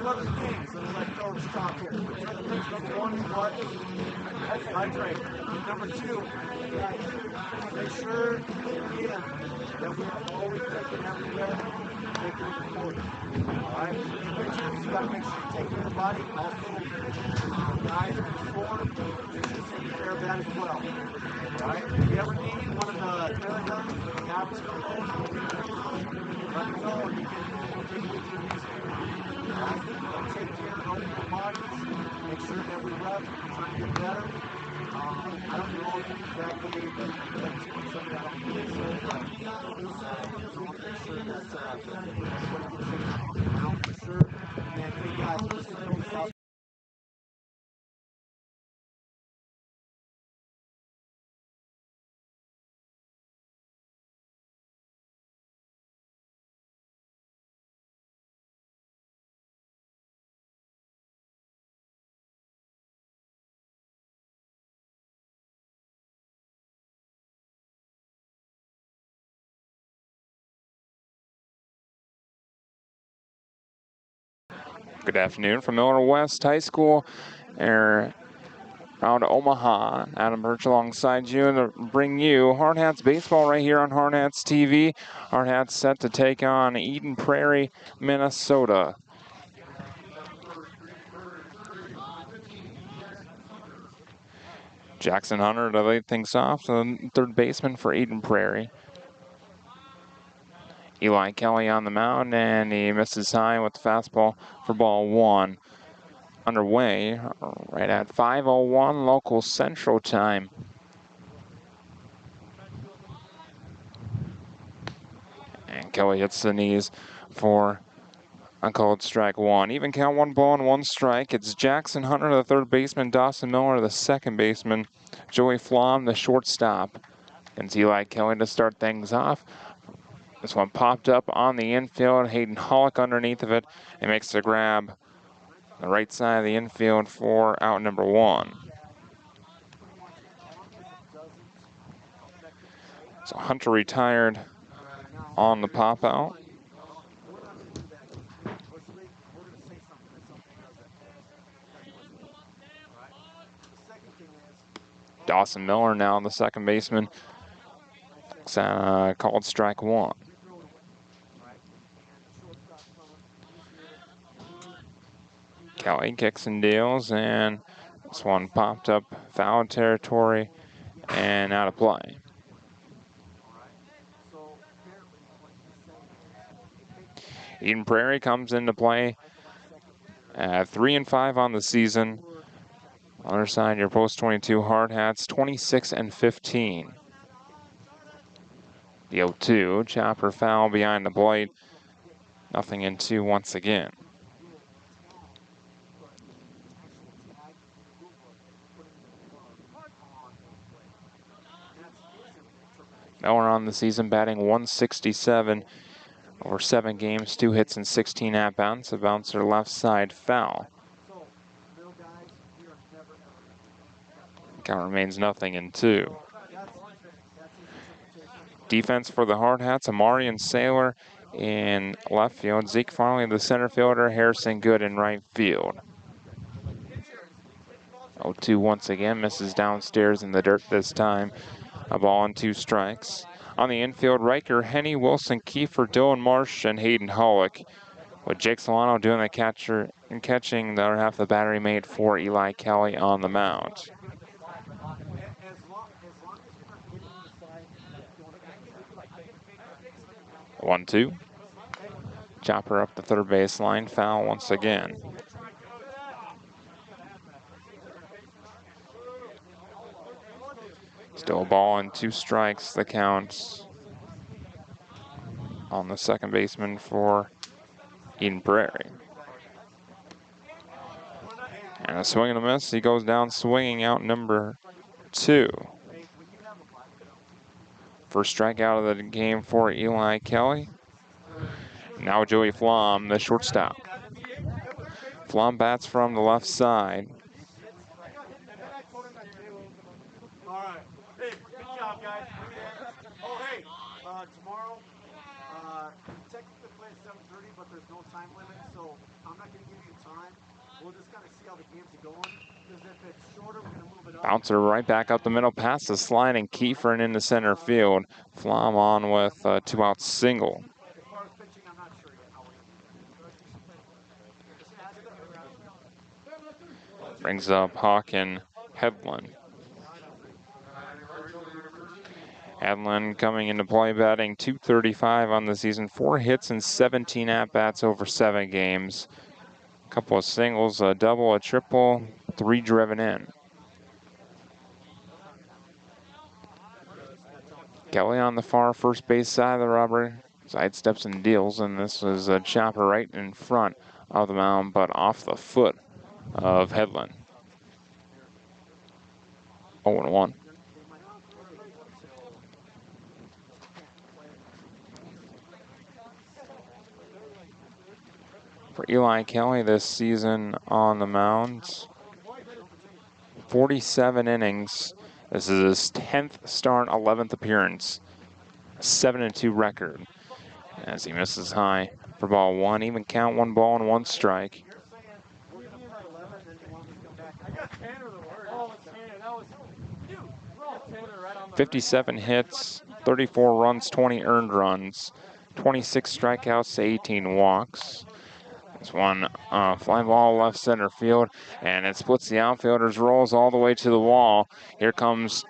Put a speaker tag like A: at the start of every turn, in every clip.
A: two other things that I'd like to coach talk here. Number one is what? Hydrate. Number two, make sure again that we are always taking every breath, taking it important. Alright? Pictures, you gotta make sure you're taking your body. Also, guys on the floor, make sure you take care of that as well. Alright? If you ever need one of the trailer guns, have it. Let me know and you can take with your music. Take care of your bodies. Make sure every rep is trying to get better. I don't know exactly the techniques of that. Make sure that's out for sure. And hey guys, listen,
B: Good afternoon from Miller West High School. We're out to Omaha. Adam Birch alongside you to bring you Hardhats baseball right here on Hardhats TV. Hardhats set to take on Eden Prairie, Minnesota. Jackson Hunter to lead things off, the third baseman for Eden Prairie. Eli Kelly on the mound, and he misses high with the fastball for ball one. Underway right at 5:01 local Central Time. And Kelly hits the knees for a called strike one. Even count, 1 ball and 1 strike. It's Jackson Hunter, the third baseman, Dawson Miller, the second baseman, Joey Flom, the shortstop. And Eli Kelly to start things off. This one popped up on the infield. Hayden Hollick underneath of it. And makes the grab the right side of the infield for out number one. So Hunter retired on the pop out. Dawson Miller now the second baseman. Called strike one. Kelly kicks and deals, and this one popped up foul territory and out of play. Eden Prairie comes into play at 3-5 on the season. Other side, your post 22 Hardhats, 26-15. The 0-2, chopper foul behind the plate. Nothing in two once again. Miller on the season batting .167 over 7 games, 2 hits and 16 at-bats. A bouncer left side foul. Count remains nothing in two. Defense for the Hardhats, Amarian Saylor in left field, Zeke Farley the center fielder, Harrison Good in right field. 0-2 once again, misses downstairs in the dirt this time. A ball and 2 strikes. On the infield, Riker, Henny, Wilson, Kiefer, Dylan Marsh, and Hayden Hollick. With Jake Solano doing the catcher and catching the other half of the battery mate for Eli Kelly on the mound. 1-2. Chopper up the third baseline, foul once again. Still a ball and 2 strikes, the count on the second baseman for Eden Prairie. And a swing and a miss. He goes down swinging, out number 2. First strikeout of the game for Eli Kelly. Now Joey Flom, the shortstop. Flom bats from the left side.
A: All right. Hey, good job, guys. Oh, hey, tomorrow, technically play at 7:30, but there's no time limit, so I'm not going to give you time. We'll just kind of see how the games are going. Because if it's shorter, we're going to move it up.
B: Bouncer right back up the middle, past the slide, and Kiefer and into center field. Flom on with a 2-out single.
A: As far as pitching, I'm not sure yet how we're going to do that.
B: Brings up Hawk and Headland. Headland coming into play, batting .235 on the season, 4 hits and 17 at-bats over 7 games. A couple of singles, a double, a triple, 3 driven in. Kelly on the far first base side of the rubber, sidesteps and deals, and this is a chopper right in front of the mound, but off the foot of Headland. 0-1. For Eli Kelly this season on the mound, 47 innings. This is his 10th start, 11th appearance, a 7-2 record. As he misses high for ball 1, even count, 1 ball and 1 strike. 57 hits, 34 runs, 20 earned runs, 26 strikeouts, 18 walks. This one fly ball left center field, and it splits the outfielders, rolls all the way to the wall. Here comes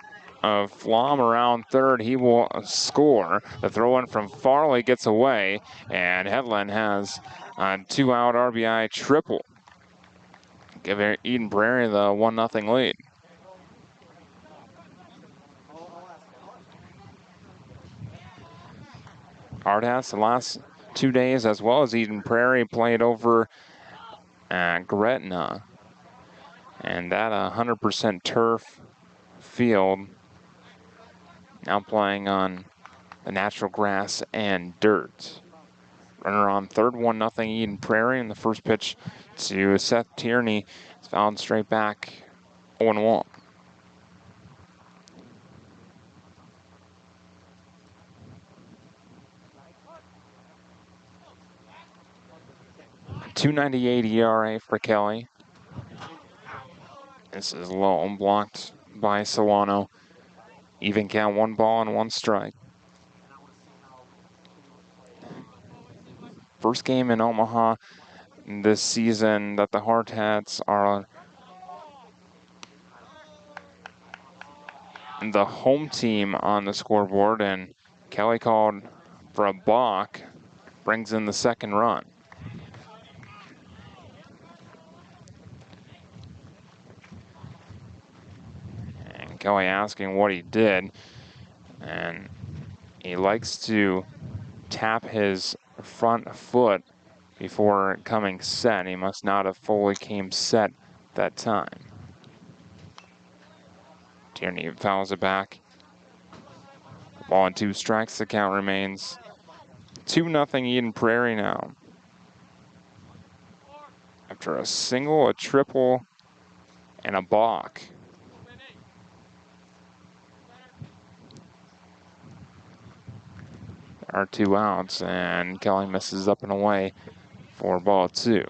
B: Flom around third. He will score. The throw in from Farley gets away, and Headland has a 2-out RBI triple, giving Eden Prairie the 1-0 lead. Hardhats the last 2 days, as well as Eden Prairie, played over at Gretna. And that 100% turf field, now playing on the natural grass and dirt. Runner on third, 1-0 Eden Prairie, and the first pitch to Seth Tierney is fouled straight back, 0-1. .298 ERA for Kelly. This is low and blocked by Solano. Even count, 1 ball and 1 strike. First game in Omaha this season that the Hardhats are the home team on the scoreboard, and Kelly called for a balk, brings in the second run. And Kelly asking what he did, and he likes to tap his front foot before coming set. He must not have fully came set that time. Tierney fouls it back. Ball and 2 strikes, the count remains 2-0 Eden Prairie now. After a single, a triple, and a balk. There are 2 outs, and Kelly misses up and away for ball 2.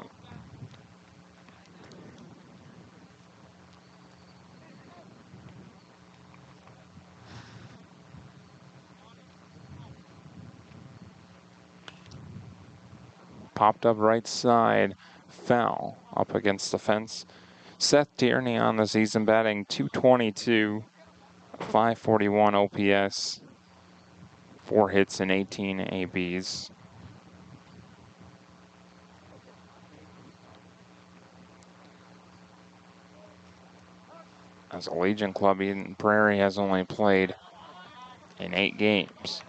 B: Popped up right side, foul up against the fence. Seth Tierney on the season, batting .222, 541 OPS, 4 hits and 18 ABs. As a Legion club, Eden Prairie has only played in 8 games.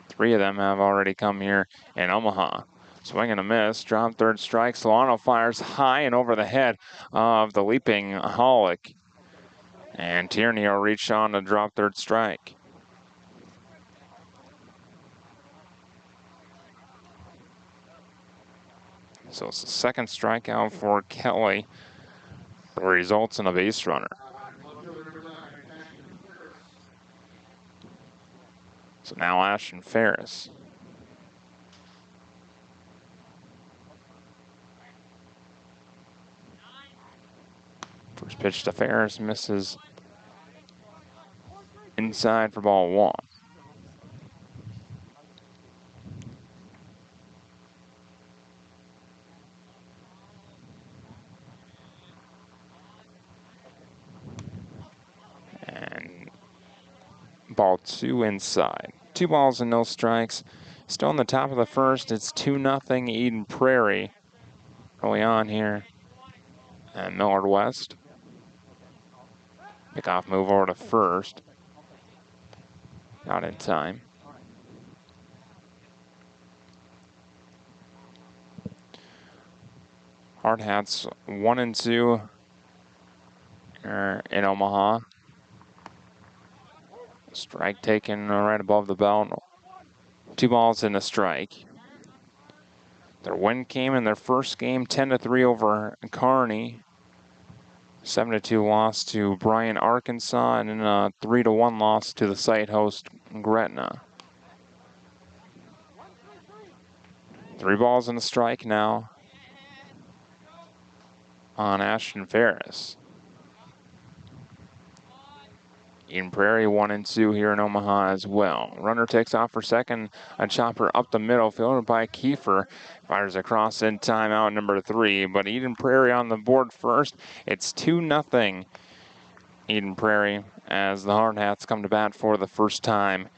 B: 3 of them have already come here in Omaha. Swing and a miss, drop third strike. Solano fires high and over the head of the leaping Hollick. And Tierney will reach on to drop third strike. So it's the second strikeout for Kelly. That results in a base runner. So now Ashton Ferris. First pitch to Ferris, misses inside for ball 1. And ball 2 inside. 2 balls and no strikes. Still on the top of the first. It's 2-0 Eden Prairie early on here. And Millard West. Pickoff move over to first. Not in time. Hardhats 1-2 in Omaha. Strike taken right above the belt. 2 balls and a strike. Their win came in their first game, 10-3 over Kearney. 7-2 loss to Bryan, Arkansas, and then a 3-1 loss to the site host Gretna. 3 balls and a strike now on Ashton Ferris. Eden Prairie 1-2 here in Omaha as well. Runner takes off for second. A chopper up the middle, fielded by Kiefer. Fires across in timeout number 3. But Eden Prairie on the board first. It's 2-0 Eden Prairie as the Hardhats come to bat for the first time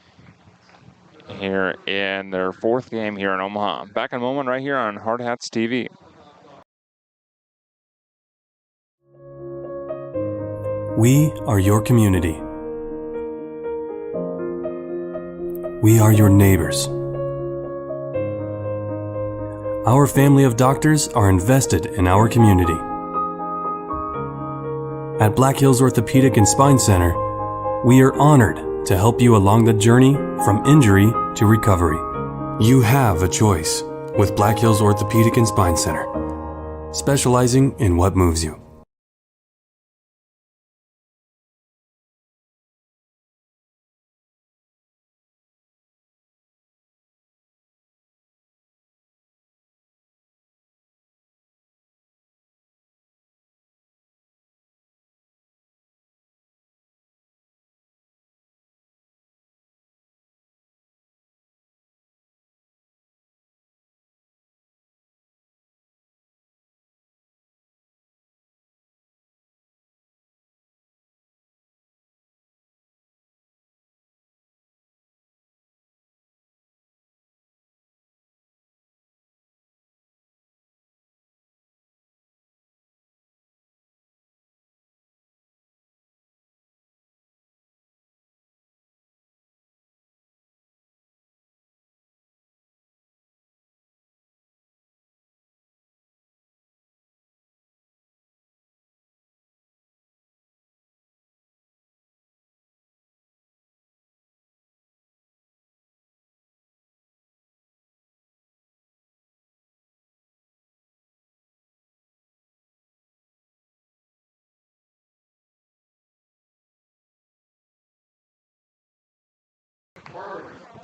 B: here in their 4th game here in Omaha. Back in a moment right here on Hardhats TV.
C: We are your community. We are your neighbors. Our family of doctors are invested in our community. At Black Hills Orthopedic and Spine Center, we are honored to help you along the journey from injury to recovery. You have a choice with Black Hills Orthopedic and Spine Center, specializing in what moves you.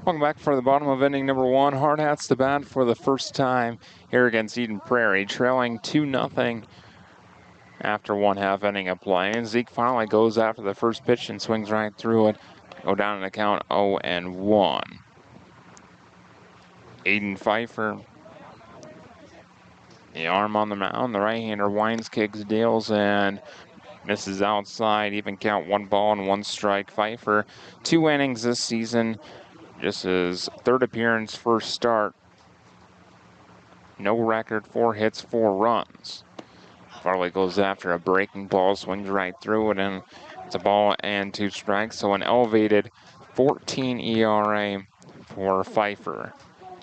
B: Welcome back for the bottom of inning number 1. Hardhats to bat for the first time here against Eden Prairie, trailing 2-0 after 1/2 inning of play. And Zeke finally goes after the first pitch and swings right through it. Go down in the count 0-1. Aiden Pfeiffer, the arm on the mound. The right-hander winds, kicks, deals, and misses outside. Even count 1 ball and 1 strike. Pfeiffer, 2 innings this season. Just his 3rd appearance, 1st start. No record, 4 hits, 4 runs. Farley goes after a breaking ball, swings right through it, and it's a ball and 2 strikes. So an elevated 14 ERA for Pfeiffer.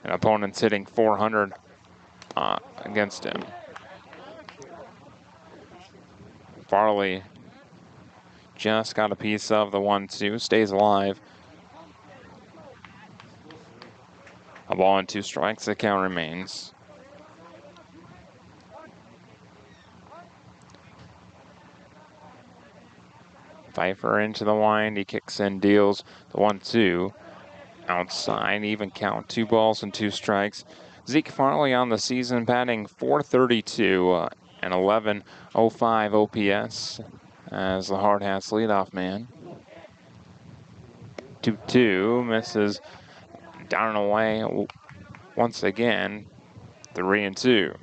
B: An opponent's hitting 400 against him. Farley just got a piece of the 1-2, stays alive. A ball and 2 strikes, the count remains. Pfeiffer into the wind, he kicks in, deals the 1-2. Outside, even count, 2 balls and 2 strikes. Zeke Farley on the season batting .432 and 1105 OPS as the Hardhats leadoff man. 2-2, misses down and away once again. 3-2.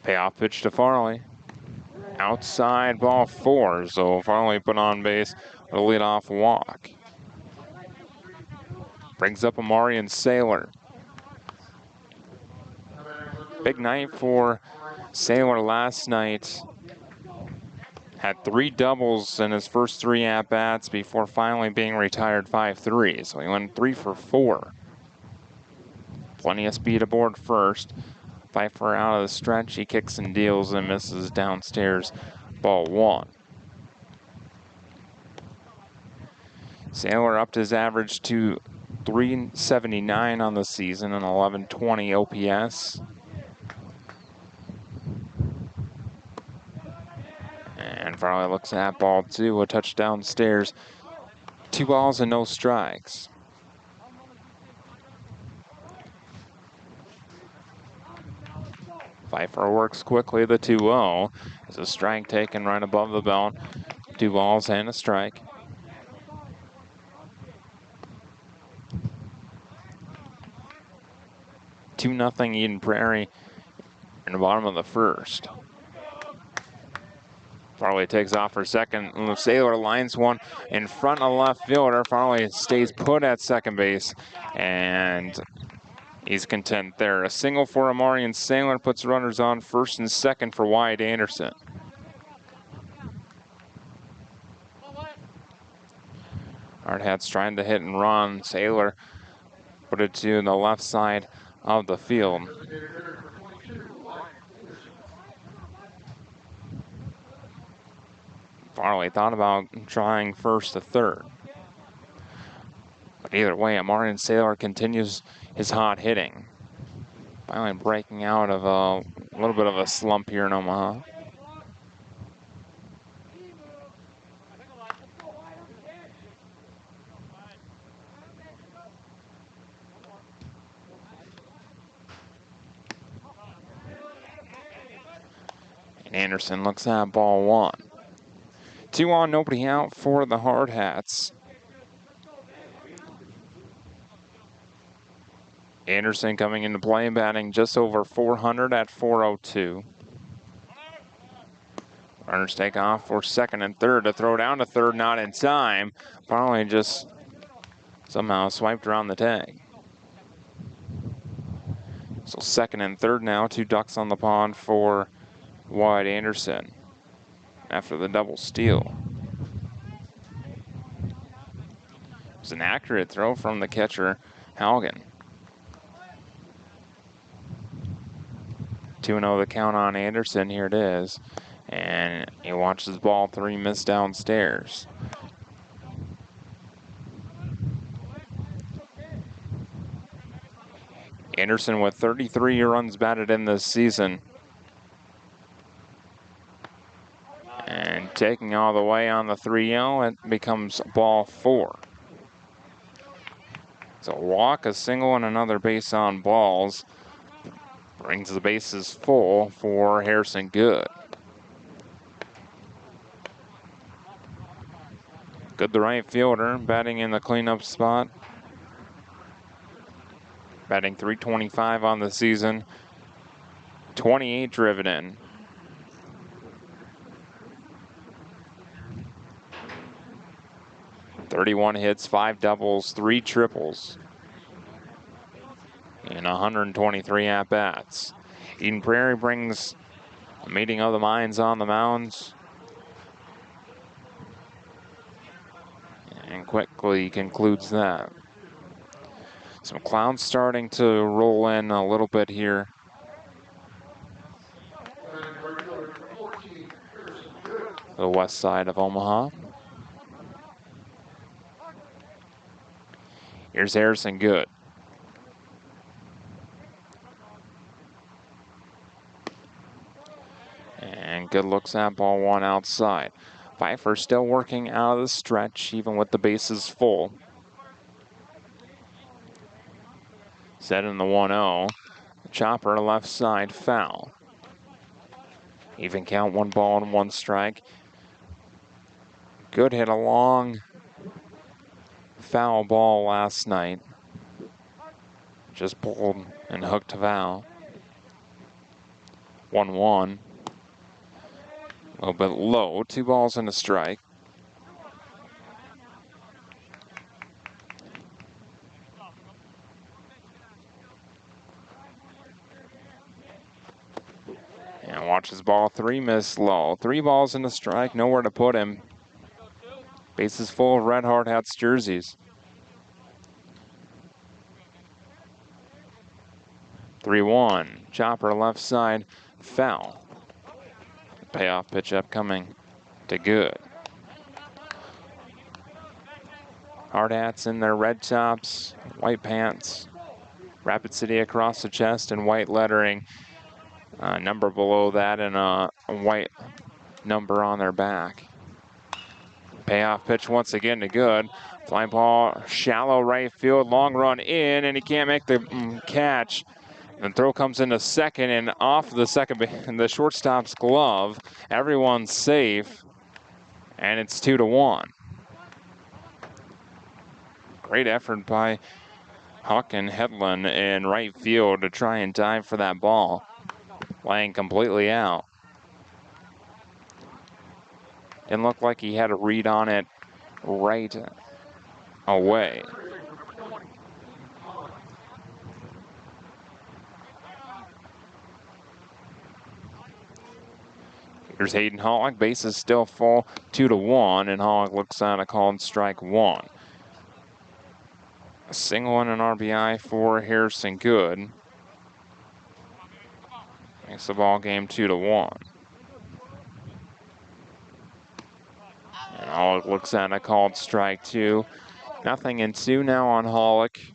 B: Payoff pitch to Farley. Outside, ball 4, so Farley put on base with a leadoff walk. Brings up Amarian Sailor. Big night for Sailor last night. Had 3 doubles in his first 3 at-bats before finally being retired 5-3. So he went 3 for 4. Plenty of speed aboard first. Pfeiffer out of the stretch. He kicks and deals and misses downstairs. Ball 1. Sailor upped his average to 379 on the season and 1120 OPS. And Farley looks at ball 2, a touch downstairs. 2 balls and no strikes. Pfeiffer works quickly, the 2-0. There's a strike taken right above the belt. 2 balls and a strike. Two-0 Eden Prairie in the bottom of the first. Farley takes off for second. Sailor lines one in front of left fielder. Farley stays put at second base, and he's content there. A single for Amarian Sailor puts runners on first and second for Wyatt Anderson. Hardhats trying to hit and run. Sailor put it to the left side of the field. Farley thought about trying first to third. But either way, Amarian Sailor continues his hot hitting. Finally breaking out of a little bit of a slump here in Omaha. And Anderson looks at ball 1. 2 on, nobody out for the Hardhats. Anderson coming into play, batting just over 400 at 402. Runners take off for second and third to throw down to third, not in time. Farley just somehow swiped around the tag. So second and third now, 2 ducks on the pond for Wyatt Anderson after the double steal. It was an accurate throw from the catcher, Haugen. 2-0 the count on Anderson. Here it is. And he watches ball 3 miss downstairs. Anderson with 33 runs batted in this season. And taking all the way on the 3-0, it becomes ball 4. So a walk, a single, and another base on balls. Brings the bases full for Harrison Good. Good, the right fielder, batting in the cleanup spot. Batting .325 on the season. 28 driven in. .31 hits, 5 doubles, 3 triples, and 123 at-bats. Eden Prairie brings a meeting of the minds on the mounds and quickly concludes that. Some clouds starting to roll in a little bit here. The west side of Omaha. Here's Harrison Good. And Good looks at ball 1 outside. Pfeiffer still working out of the stretch, even with the bases full. Set in the 1-0. Chopper left side foul. Even count, 1 ball and 1 strike. Good hit, a long foul ball last night. Just pulled and hooked to foul. 1-1. A little bit low, 2 balls and a strike. And watches ball 3 miss low. 3 balls and a strike, nowhere to put him. Bases full of red Hardhats jerseys. 3-1. Chopper left side foul. Payoff pitch upcoming to good. Hardhats in their red tops, white pants, Rapid City across the chest, and white lettering. Number below that, and a white number on their back. Payoff pitch once again to good. Fly ball, shallow right field, long run in, and he can't make the catch. The throw comes into second and off the shortstop's glove. Everyone's safe, and it's 2-1. Great effort by Huck and Hedlund in right field to try and dive for that ball. Laying completely out. Didn't look like he had a read on it right away. Here's Hayden Hollick. Base is still full, 2-1, and Hollick looks at a called strike 1. A single and an RBI for Harrison Good. Makes the ball game 2-1. And Hollick looks at a called strike 2. 0-2 now on Hollick.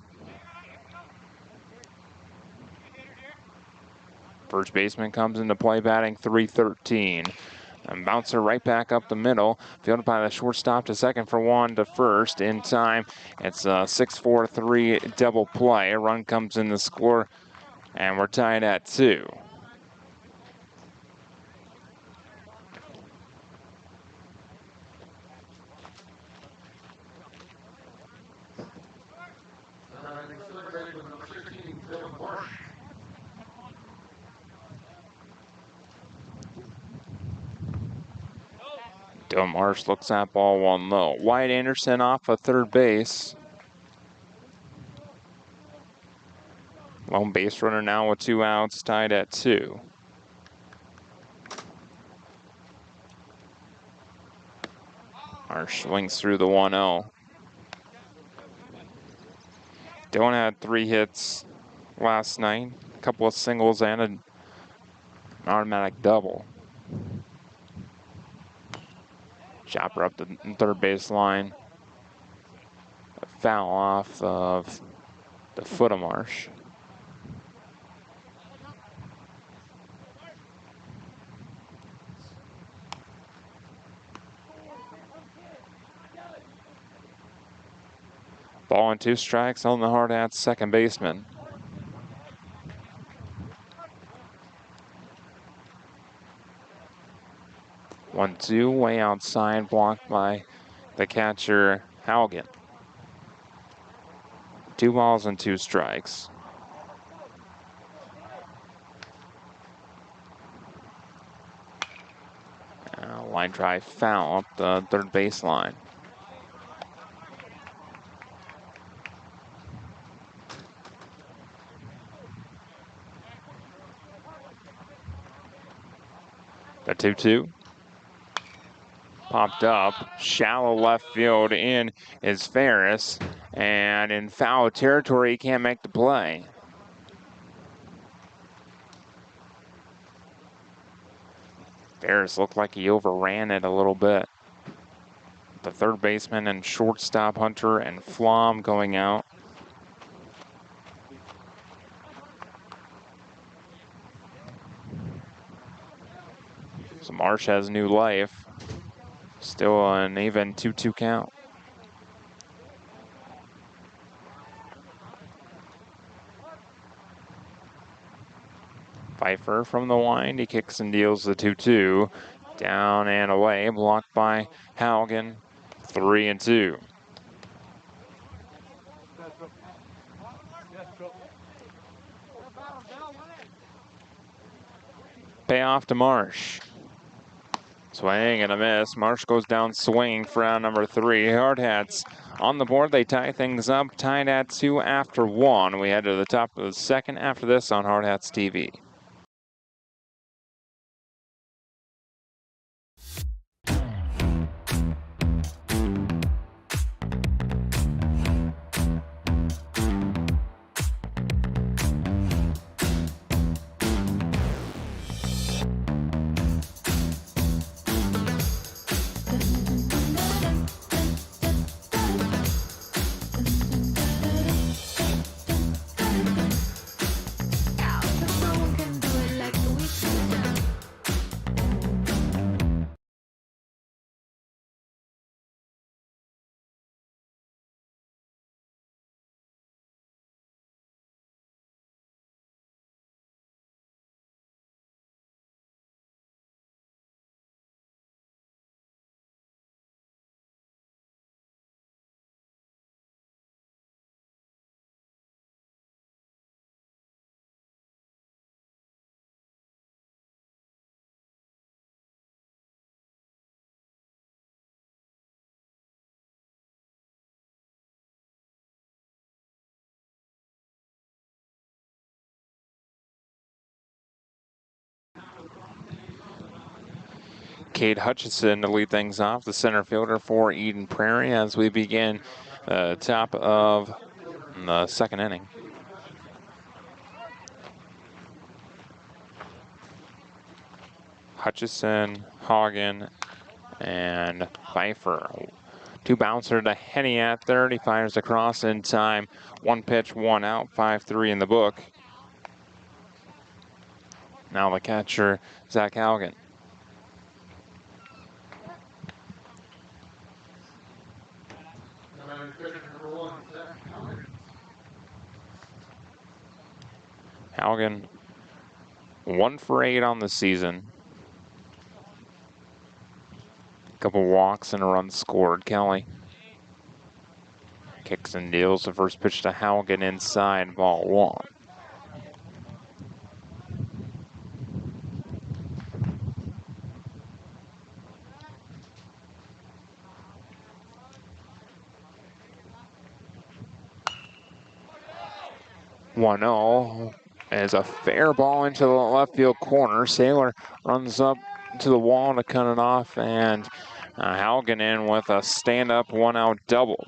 B: First baseman comes into play batting .313. And bouncer right back up the middle. Fielded by the shortstop to second for 1 to first. In time, it's a 6-4-3 double play. A run comes in the score, and we're tied at 2. Dylan Marsh looks at ball 1 low. Wyatt Anderson off of third base. Lone base runner now with 2 outs, tied at 2. Marsh swings through the 1-0. Dylan had 3 hits last night, a couple of singles and an automatic double. Chopper up the third base line. A foul off of the foot of Marsh. Ball and 2 strikes on the Hardhats second baseman. One, 2, way outside, blocked by the catcher, Haugen. 2 balls and 2 strikes. Line drive foul up the third baseline. The 2-2. Popped up, shallow left field in is Ferris, and in foul territory, he can't make the play. Ferris looked like he overran it a little bit. The third baseman and shortstop Hunter and Flom going out. So Marsh has new life. Still an even 2-2 count. Pfeiffer from the wind, he kicks and deals the 2-2. Down and away, blocked by Haugen, 3-2. Payoff to Marsh. Swing and a miss. Marsh goes down swinging for round number 3. Hardhats on the board. They tie things up, tied at 2 after 1. We head to the top of the second after this on Hardhats TV. Cade Hutchison to lead things off, the center fielder for Eden Prairie, as we begin the top of the second inning. Hutchison, Hagen, and Pfeiffer. 2 bouncer to Henny at third. He fires across in time. 1 pitch, 1 out, 5-3 in the book. Now the catcher, Zach Haugen. Haugen, 1 for 8 on the season. Couple walks and a run scored. Kelly kicks and deals the first pitch to Haugen inside, ball 1. One 0 is a fair ball into the left field corner. Saylor runs up to the wall to cut it off, and Haugen in with a stand-up 1-out double.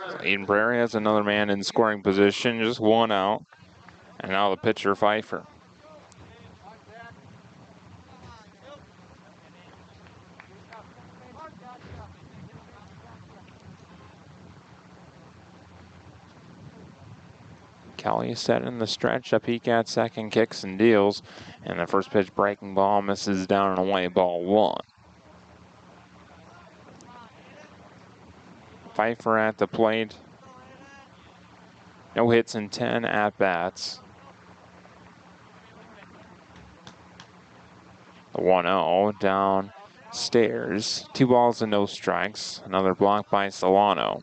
B: So Eden Prairie has another man in scoring position, just 1 out. And now the pitcher, Pfeiffer. Kelly set in the stretch, a peek at second, kicks and deals. And the first pitch breaking ball misses down and away, ball 1. Pfeiffer at the plate. No hits in 10 at-bats. The 1-0 downstairs. 2 balls and no strikes. Another block by Solano.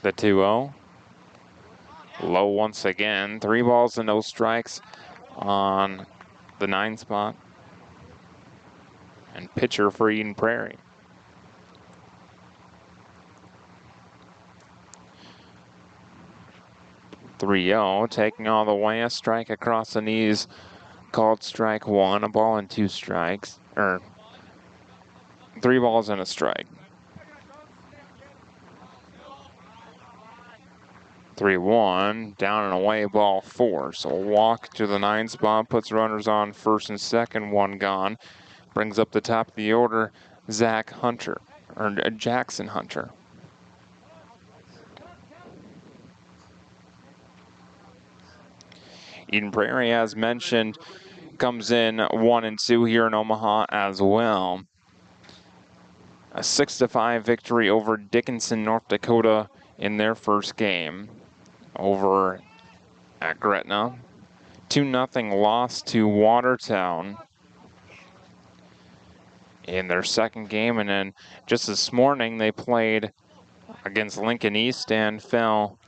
B: The 2-0. Low once again. 3 balls and no strikes on the 9 spot. And pitcher for Eden Prairie. .30, taking all the way, a strike across the knees, called strike 1, a ball and 2 strikes, or 3 balls and a strike. 3-1, down and away, ball 4. So a walk to the 9 spot, puts runners on first and second, 1 gone. Brings up the top of the order, Zach Hunter, or Jackson Hunter. Eden Prairie, as mentioned, comes in 1-2 here in Omaha as well. A 6-5 victory over Dickinson, North Dakota in their first game over at Gretna. 2-0 loss to Watertown in their second game, and then just this morning they played against Lincoln East and fell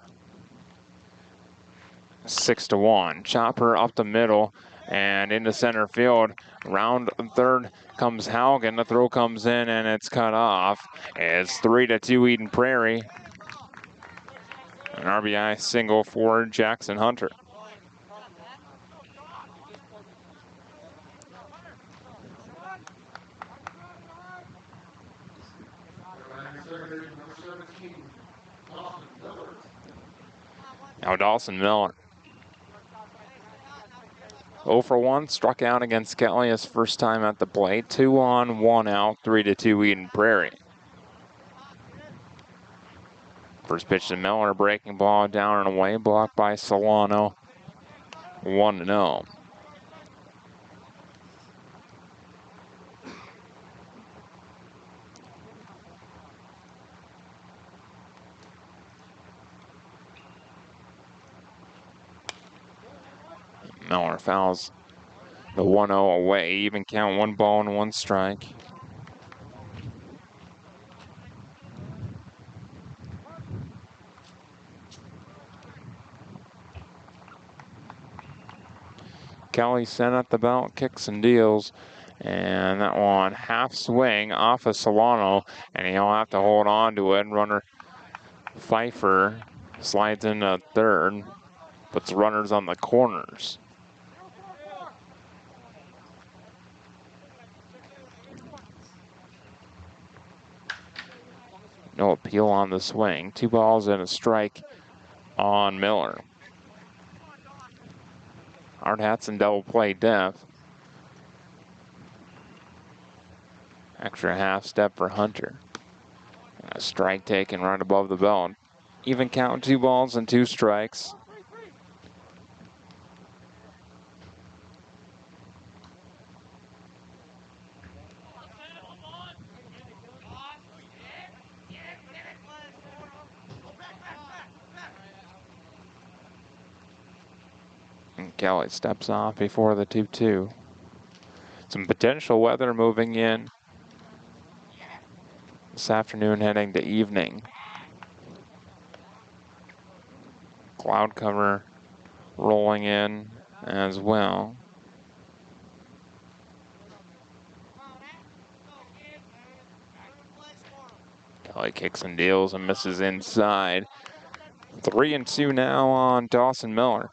B: 6-1. Chopper up the middle and into center field. Round third comes Haugen. The throw comes in and it's cut off. It's 3-2 Eden Prairie. An RBI single for Jackson Hunter. Now Dawson Miller. 0 for 1, struck out against Kelly his first time at the plate. 2 on, 1 out, 3-2 Eden Prairie. First pitch to Miller, breaking ball down and away, blocked by Solano. 1-0. Miller fouls the 1-0 away. Even count, 1 ball and 1 strike. Kelly sent at the belt, kicks and deals. And that one half swing off of Solano, and he'll have to hold on to it. Runner Pfeiffer slides into third, puts runners on the corners. No appeal on the swing. 2 balls and a strike on Miller. Hardhats in double play depth. Extra half step for Hunter. A strike taken right above the belt. Even count, 2 balls and 2 strikes. And Kelly steps off before the 2-2. Some potential weather moving in this afternoon heading to evening. Cloud cover rolling in as well. Kelly kicks and deals and misses inside. 3-2 now on Dawson Miller.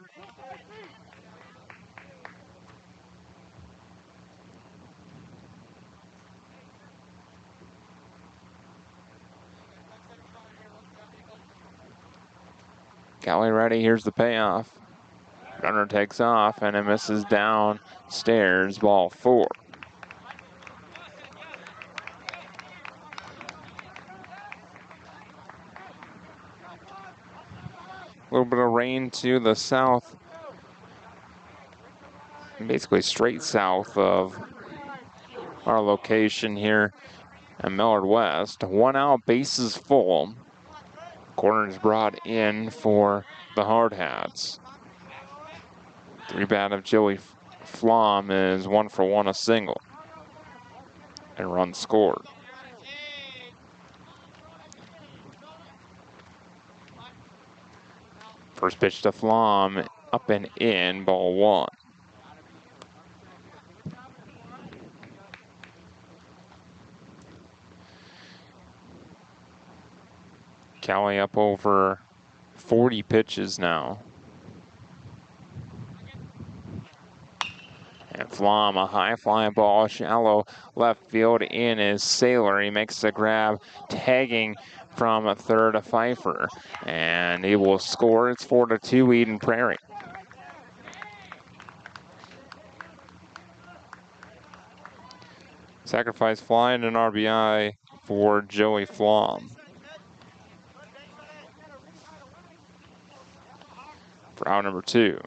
B: Kelly ready, here's the payoff. Runner takes off and it misses downstairs, ball 4. A little bit of rain to the south, basically straight south of our location here at Millard West. 1 out, bases full. Corner is brought in for the Hardhats. 3-bat of Joey Flom is 1 for 1, a single. And run scored. First pitch to Flom, up and in, ball 1. Kelly up over 40 pitches now. And Flom, a high fly ball, shallow left field, in is Sailor. He makes the grab, tagging from third to Pfeiffer. And he will score. It's 4-2 Eden Prairie. Sacrifice fly and an RBI for Joey Flom. For out number 2.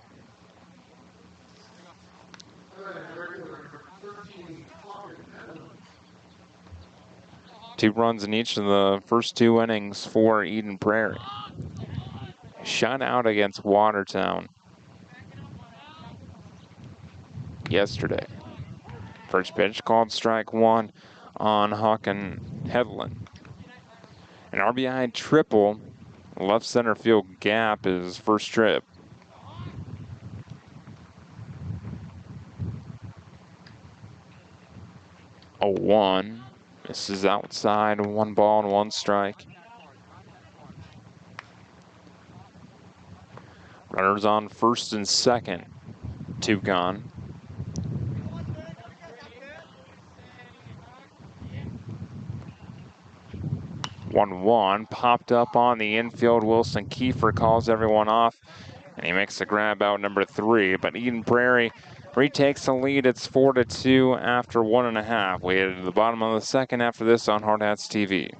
B: 2 runs in each of the first 2 innings for Eden Prairie. Shut out against Watertown yesterday. First pitch called strike 1 on Huck and Hedlund. An RBI triple, left center field gap is first trip. A 1. This is outside, 1 ball and 1 strike. Runners on first and second. 2 gone. 1-1, popped up on the infield. Wilson Kiefer calls everyone off, and he makes the grab out number 3. But Eden Prairie retakes the lead. It's 4-2 after 1.5. We head to the bottom of the second after this on Hardhats TV.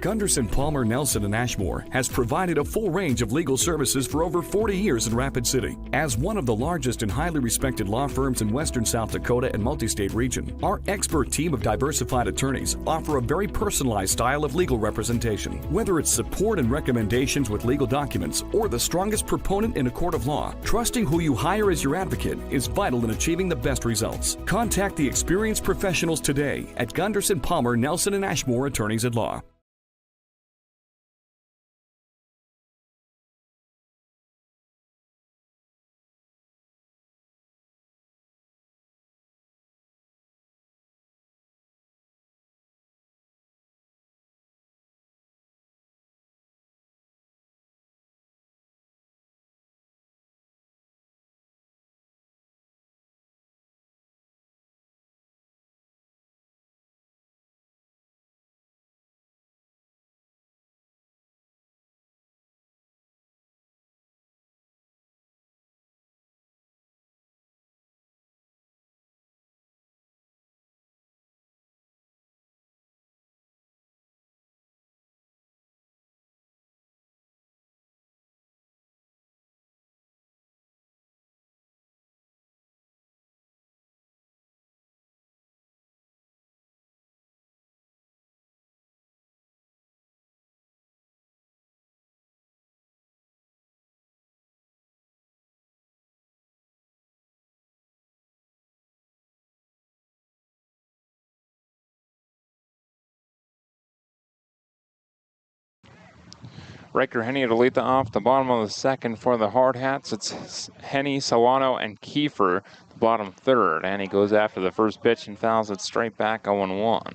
D: Gunderson, Palmer, Nelson, and Ashmore has provided a full range of legal services for over 40 years in Rapid City. As one of the largest and highly respected law firms in western South Dakota and multi-state region, our expert team of diversified attorneys offer a very personalized style of legal representation. Whether it's support and recommendations with legal documents or the strongest proponent in a court of law, trusting who you hire as your advocate is vital in achieving the best results. Contact the experienced professionals today at Gunderson, Palmer, Nelson, and Ashmore Attorneys at Law.
B: Riker Henny to lead the off the bottom of the second for the Hardhats. It's Henny, Solano, and Kiefer, the bottom third. And he goes after the first pitch and fouls it straight back 0-1.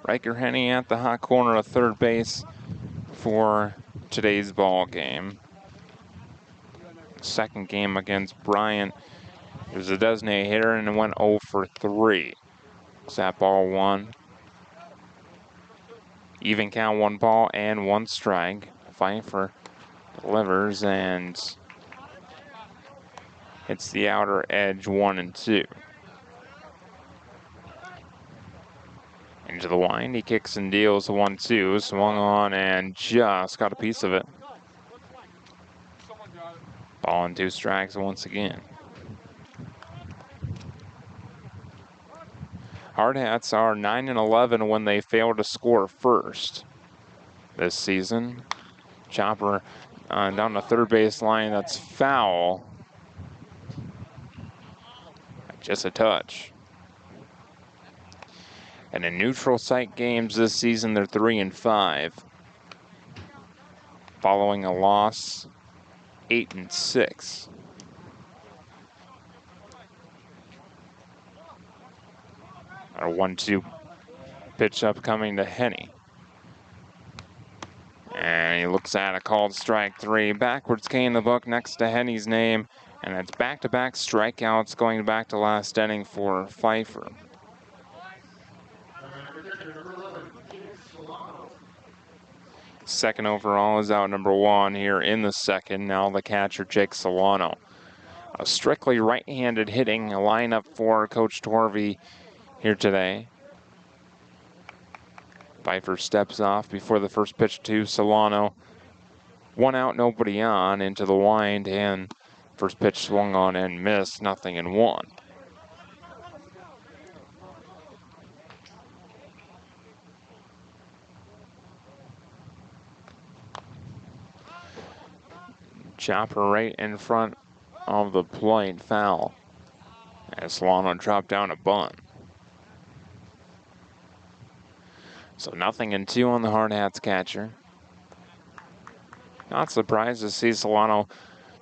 B: Riker Henny at the hot corner of third base for today's ball game. Second game against Bryant. He was a designated hitter and went 0 for 3. That ball 1. Even count, 1 ball and 1 strike. Pfeiffer delivers and hits the outer edge 1-2. Into the wind, he kicks and deals the 1-2. Swung on and just got a piece of it. Ball and 2 strikes once again. Hardhats are 9-11 when they fail to score first this season. Chopper down the third base line, that's foul. Just a touch. And in neutral site games this season, they're 3-5. Following a loss, 8-6. Our 1-2 pitch up coming to Henny. And he looks at a called strike 3. Backwards K in the book next to Henny's name. And it's back-to-back strikeouts going back to last inning for Pfeiffer. Second overall is out number 1 here in the second. Now the catcher, Jake Solano. A strictly right-handed hitting lineup for Coach Torvey here today. Pfeiffer steps off before the first pitch to Solano. One out, nobody on, into the wind, and first pitch swung on and missed, nothing in one. Chopper right in front of the plate, foul. As Solano dropped down a bunt. So 0-2 on the Hardhats catcher. Not surprised to see Solano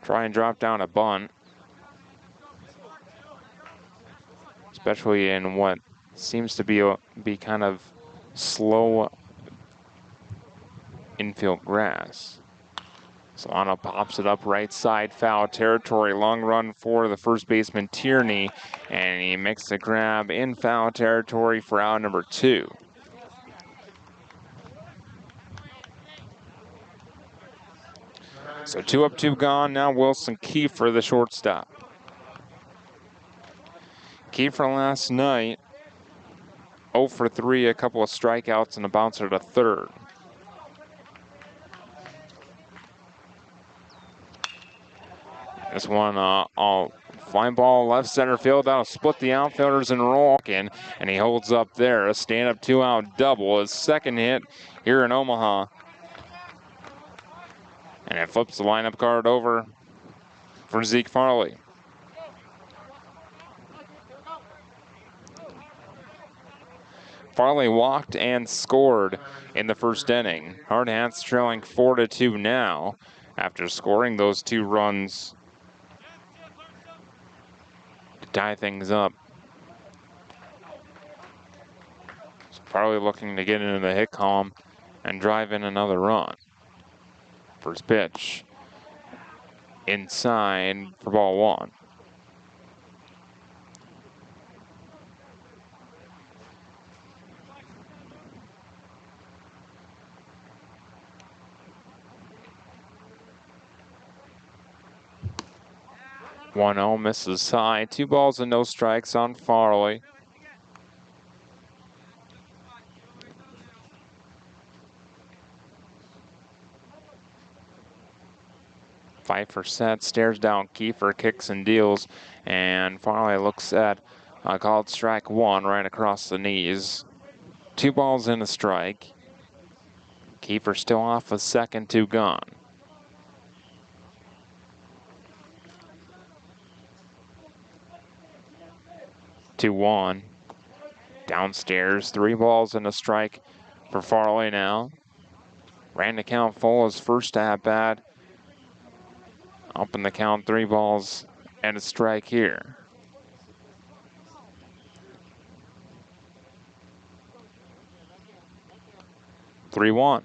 B: try and drop down a bunt. Especially in what seems to be kind of slow infield grass. Solano pops it up right side, foul territory, long run for the first baseman Tourney, and he makes the grab in foul territory for out number 2. So 2 up, 2 gone. Now Wilson Kiefer, the shortstop. Kiefer last night, 0 for 3, a couple of strikeouts and a bouncer to third. This one, flying ball left center field. That'll split the outfielders and Rolkin, and he holds up there. A stand-up 2-out double, his second hit here in Omaha. And it flips the lineup card over for Zeke Farley. Farley walked and scored in the first inning. Hardhats trailing 4-2 now after scoring those 2 runs to tie things up. So Farley looking to get into the hit column and drive in another run. First pitch inside for ball 1. One-oh misses high. 2 balls and no strikes on Farley. Pfeiffer set, stares down Kiefer, kicks and deals, and Farley looks at a called strike 1 right across the knees. 2 balls and a strike. Kiefer still off with second, 2 gone. Two one. Downstairs, 3 balls and a strike for Farley now. Ran the count full his first at bat. Up in the count, 3 balls and a strike here. Three one.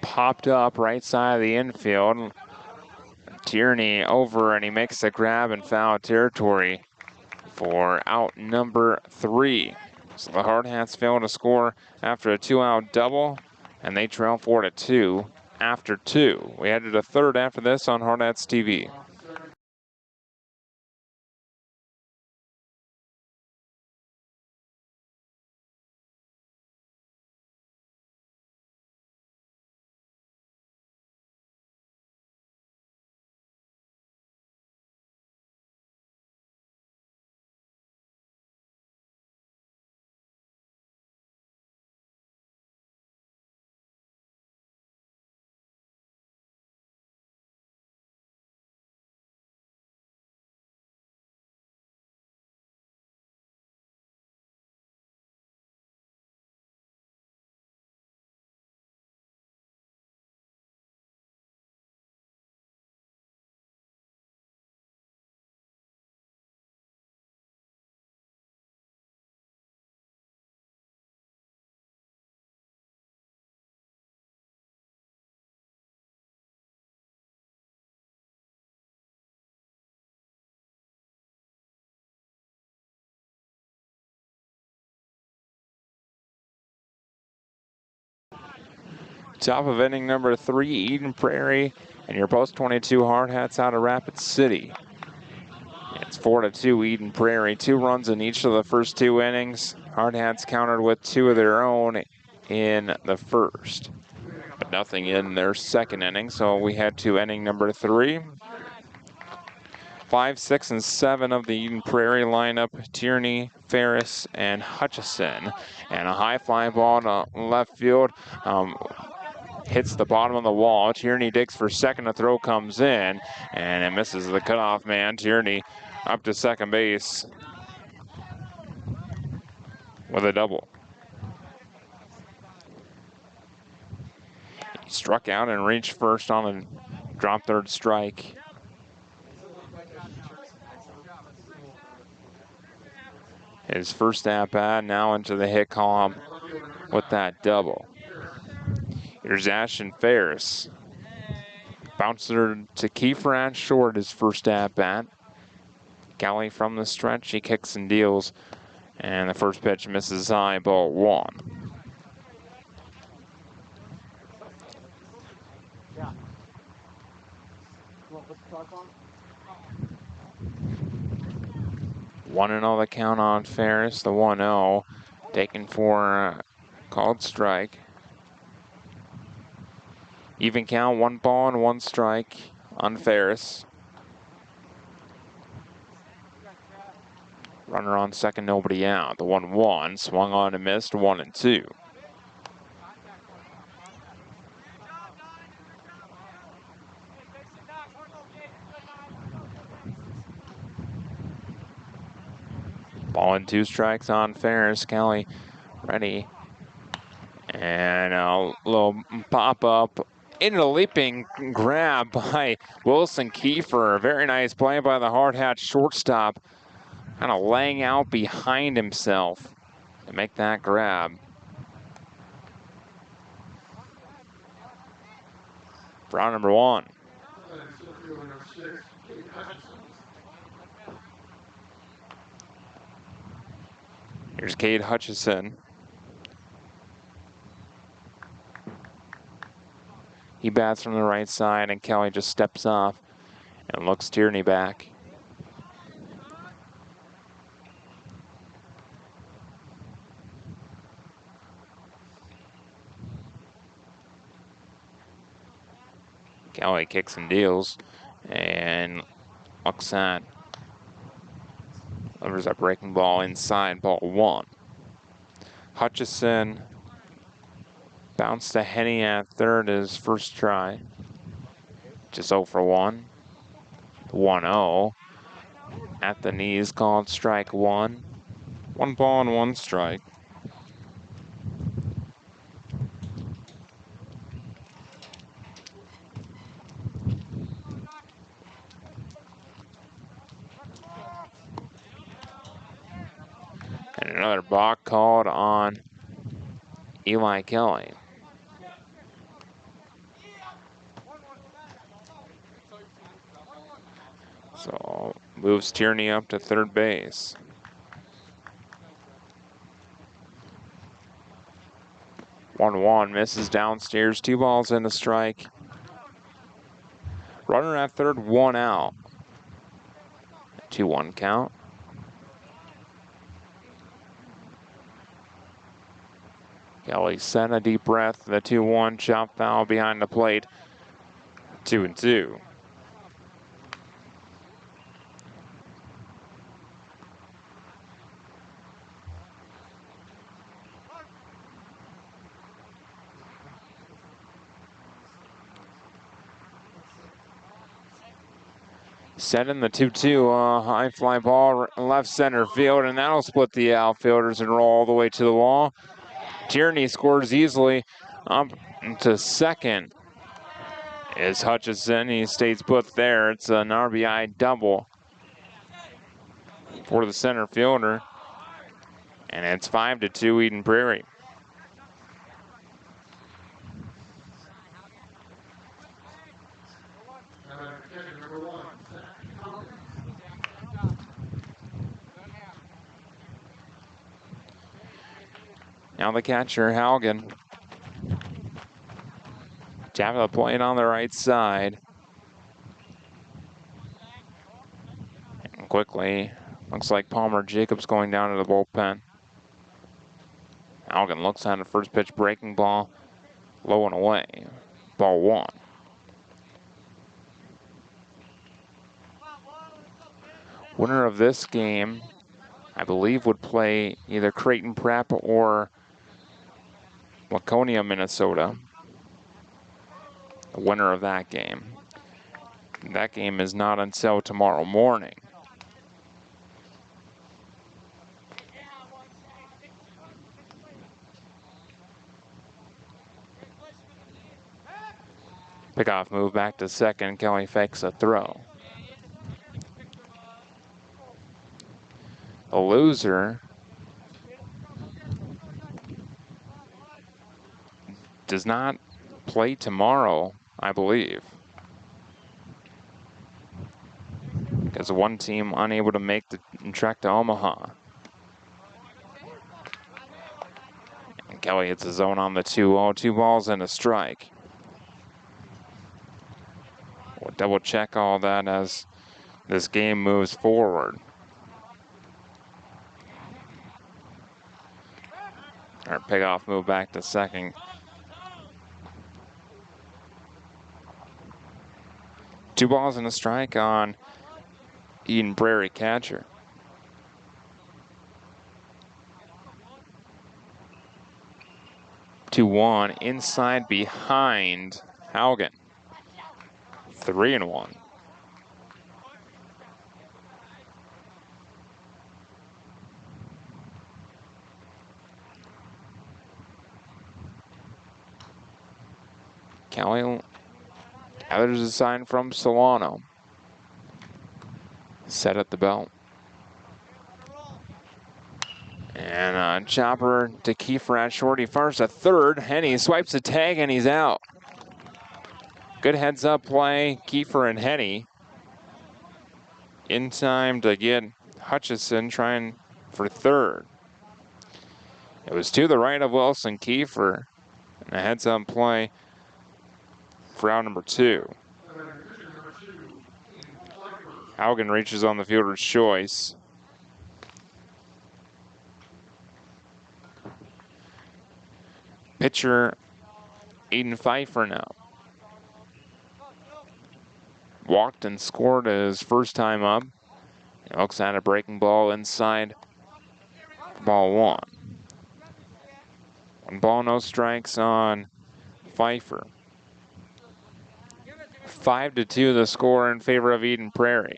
B: Popped up right side of the infield. Tourney over, and he makes the grab in foul territory for out number 3. So the Hardhats fail to score after a 2-out double, and they trail 4-2 after 2. We headed to third after this on Hardhats TV. Top of inning number 3, Eden Prairie, and your post 22 Hardhats out of Rapid City. It's 4-2 Eden Prairie. 2 runs in each of the first 2 innings. Hardhats countered with 2 of their own in the first. 5-0 in their second inning. So we head to inning number 3. 5, 6, and 7 of the Eden Prairie lineup: Tourney, Ferris, and Hutchison. And a high fly ball to left field. Hits the bottom of the wall. Tourney digs for second. The throw comes in, and it misses the cutoff man. Tourney up to second base with a double. He struck out and reached first on a drop third strike. His first at-bat, now into the hit column with that double. Here's Ashton Ferris. Bouncer to Kiefer at short, his first at-bat. Galley from the stretch, he kicks and deals. And the first pitch misses high, ball 1. One and all the count on Ferris, the 1-0. Taken for a called strike. Even count, 1 ball and 1 strike on Ferris. Runner on second, nobody out. The 1-1, swung on and missed, 1-2. Ball and 2 strikes on Ferris. Kelly ready. And a little pop-up into the leaping grab by Wilson Kiefer. Very nice play by the Hardhats shortstop. Kind of laying out behind himself to make that grab. For out number 1. Here's Cade Hutchison. He bats from the right side, and Kelly just steps off and looks Tierney back. Kelly kicks and deals, and looks at, delivers a breaking ball inside, ball 1. Hutchison bounced to Henny at third his first try. Just 0 for 1. 1-0. At the knees, called strike 1. 1 ball and 1 strike. And another balk called on Eli Kelly. So moves Tierney up to third base. One misses downstairs. 2 balls and a strike. Runner at third, 1 out. 2-1 count. Kelly sent a deep breath. The 2-1 chop foul behind the plate. 2-2. Set in the 2-2, high fly ball left center field, and that'll split the outfielders and roll all the way to the wall. Tierney scores easily up to second. Is Hutchison, he stays put there. It's an RBI double for the center fielder, and it's 5-2 Eden Prairie. Now the catcher, Haugen. Tap of the plate on the right side. And quickly, looks like Palmer Jacobs going down to the bullpen. Haugen looks at a first pitch breaking ball. Low and away. Ball 1. Winner of this game, I believe, would play either Creighton Prep or Laconia, Minnesota. The winner of that game. That game is not until tomorrow morning. Pickoff move back to second. Kelly fakes a throw. The loser does not play tomorrow, I believe. Because one team unable to make the trek to Omaha. And Kelly hits a zone on the 2-0. 2 balls and a strike. We'll double check all that as this game moves forward. Our pickoff move back to second. 2 balls and a strike on Eden Prairie catcher. Two one inside behind Haugen. 3-1. Kelly gathers a sign from Solano. Set at the belt. And a chopper to Kiefer at short. He fires a third. Henny swipes the tag and he's out. Good heads up play, Kiefer and Henny. In time to get Hutchison trying for third. It was to the right of Wilson Kiefer. And a heads up play for out number 2. Haugen reaches on the fielder's choice. Pitcher Aiden Pfeiffer now. Walked and scored his first time up. He looks at a breaking ball inside. Ball 1. 1 ball, no strikes on Pfeiffer. 5-2 the score in favor of Eden Prairie.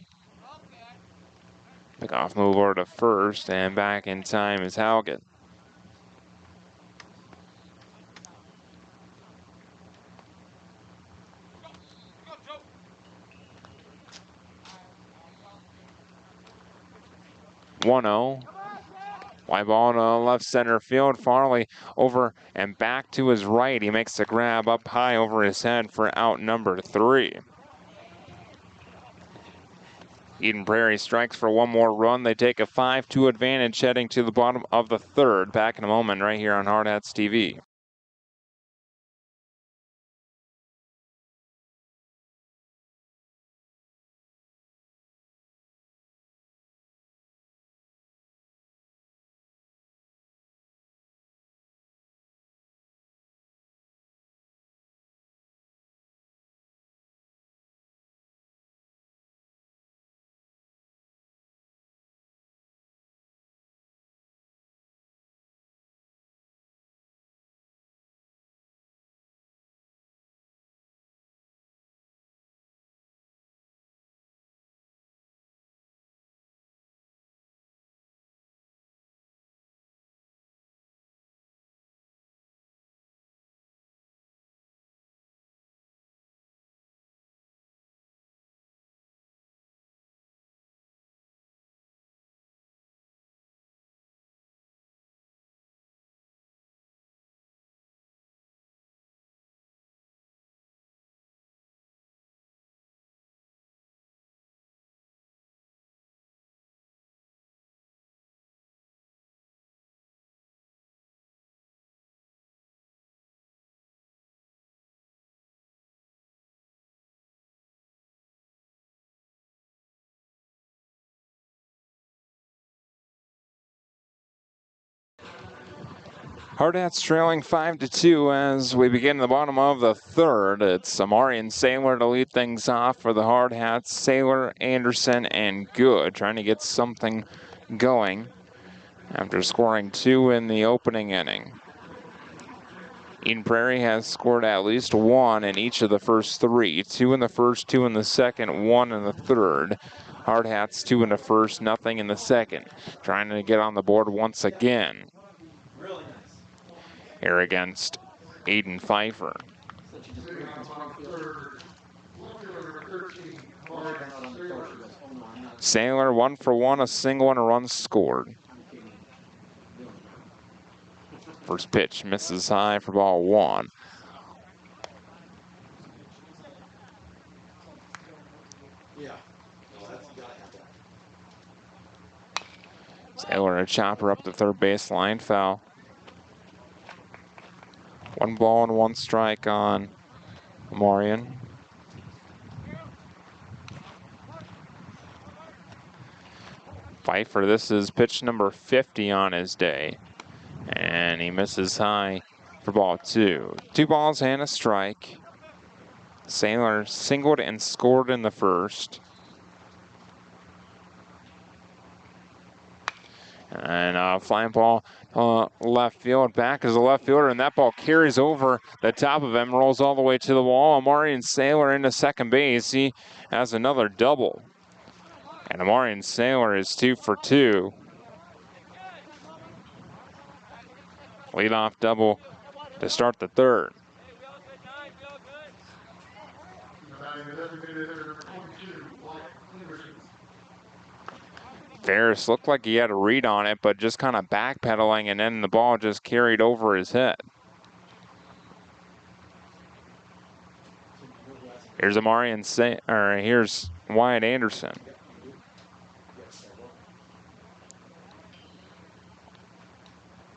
B: Pickoff move over to first, and back in time is Haugen. One-zero. Fly ball to left center field. Farley over and back to his right. He makes the grab up high over his head for out number 3. Eden Prairie strikes for 1 more run. They take a 5-2 advantage heading to the bottom of the 3rd. Back in a moment right here on Hardhats TV. Hardhats trailing 5-2 as we begin the bottom of the third. It's Amari and Sailor to lead things off for the Hardhats. Sailor, Anderson, and Good trying to get something going after scoring 2 in the opening inning. Eden Prairie has scored at least 1 in each of the first 3. 2 in the first, 2 in the second, 1 in the third. Hardhats 2 in the first, nothing in the second. Trying to get on the board once again. Here against Aiden Pfeiffer. Sailor 1 for 1, a single and a run scored. First pitch misses high for ball 1. Sailor a chopper up the third baseline, foul. 1 ball and 1 strike on Marion. Pfeiffer, this is pitch number 50 on his day. And he misses high for ball 2. 2 balls and a strike. Sailor singled and scored in the first. And a flying ball left field. Back is a left fielder, and that ball carries over the top of him, rolls all the way to the wall. Amari Sailor into second base. He has another double. And Amari Sailor is 2 for 2. Leadoff double to start the third. Ferris looked like he had a read on it, but just kind of backpedaling, and then the ball just carried over his head. Here's Amari here's Wyatt Anderson.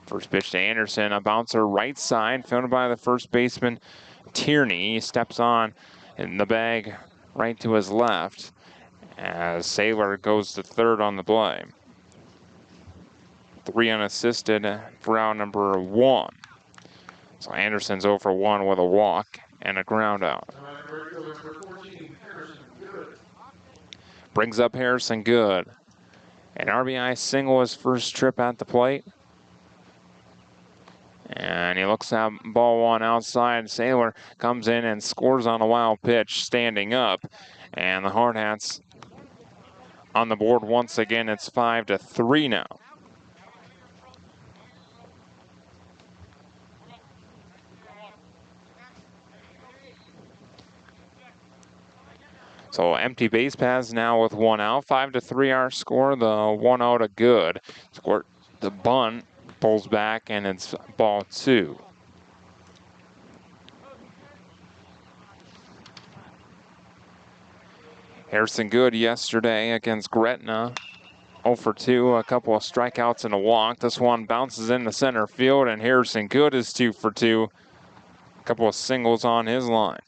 B: First pitch to Anderson, a bouncer right side, fielded by the first baseman Tourney. He steps on in the bag right to his left as Sailor goes to third on the play. 3 unassisted for out number 1. So Anderson's 0 for 1 with a walk and a ground out. Brings up Harrison Good. An RBI single his first trip at the plate. And he looks at ball 1 outside. Sailor comes in and scores on a wild pitch standing up. And the Hardhats on the board once again. It's 5-3 now. So empty base paths now with 1 out. 5-3 our score. The 1-0 to Good. Squirt the bunt. Pulls back and it's ball 2. Harrison Good yesterday against Gretna. 0 for 2, a couple of strikeouts and a walk. This one bounces into center field, and Harrison Good is 2 for 2. A couple of singles on his line.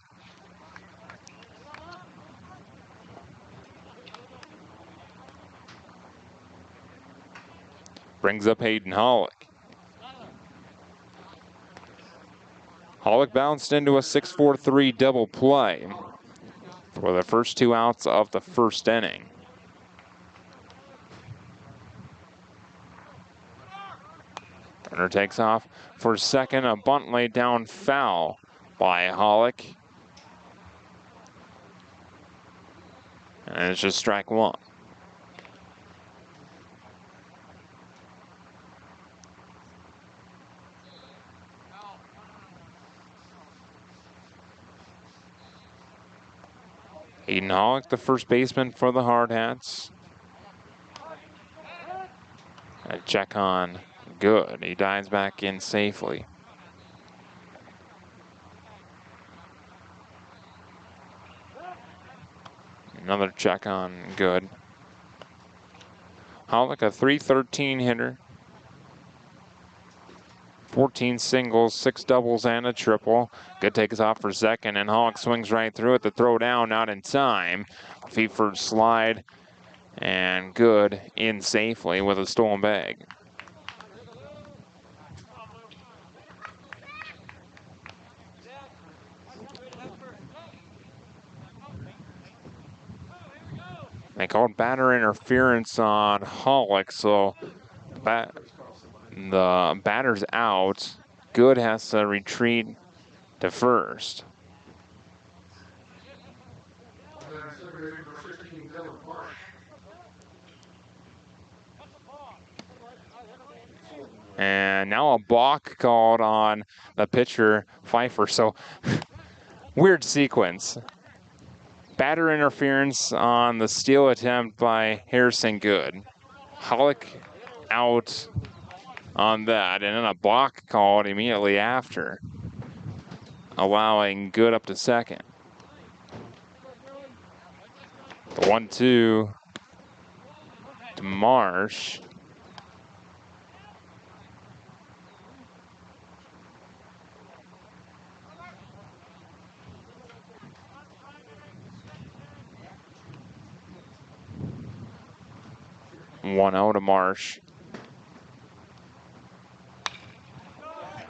B: Brings up Hayden Hollick. Hollick bounced into a 6-4-3 double play for the first 2 outs of the first inning. Turner takes off for second. A bunt laid down foul by Hollick. And it's just strike 1. Hayden Hollick, the first baseman for the Hardhats. A check on Good. He dives back in safely. Another check on Good. Hollick, a .313 hitter. 14 singles, 6 doubles, and a triple. Good takes off for second, and Hollick swings right through it. The throw down, not in time. Feet first slide, and Good in safely with a stolen bag. They called batter interference on Hollick, so the batter's out. Good has to retreat to first. And now a balk called on the pitcher, Pfeiffer. So, weird sequence. Batter interference on the steal attempt by Harrison Good. Hollick out on that, and then a balk called immediately after, allowing Good up to second. The 1-2 to Marsh. One out to Marsh.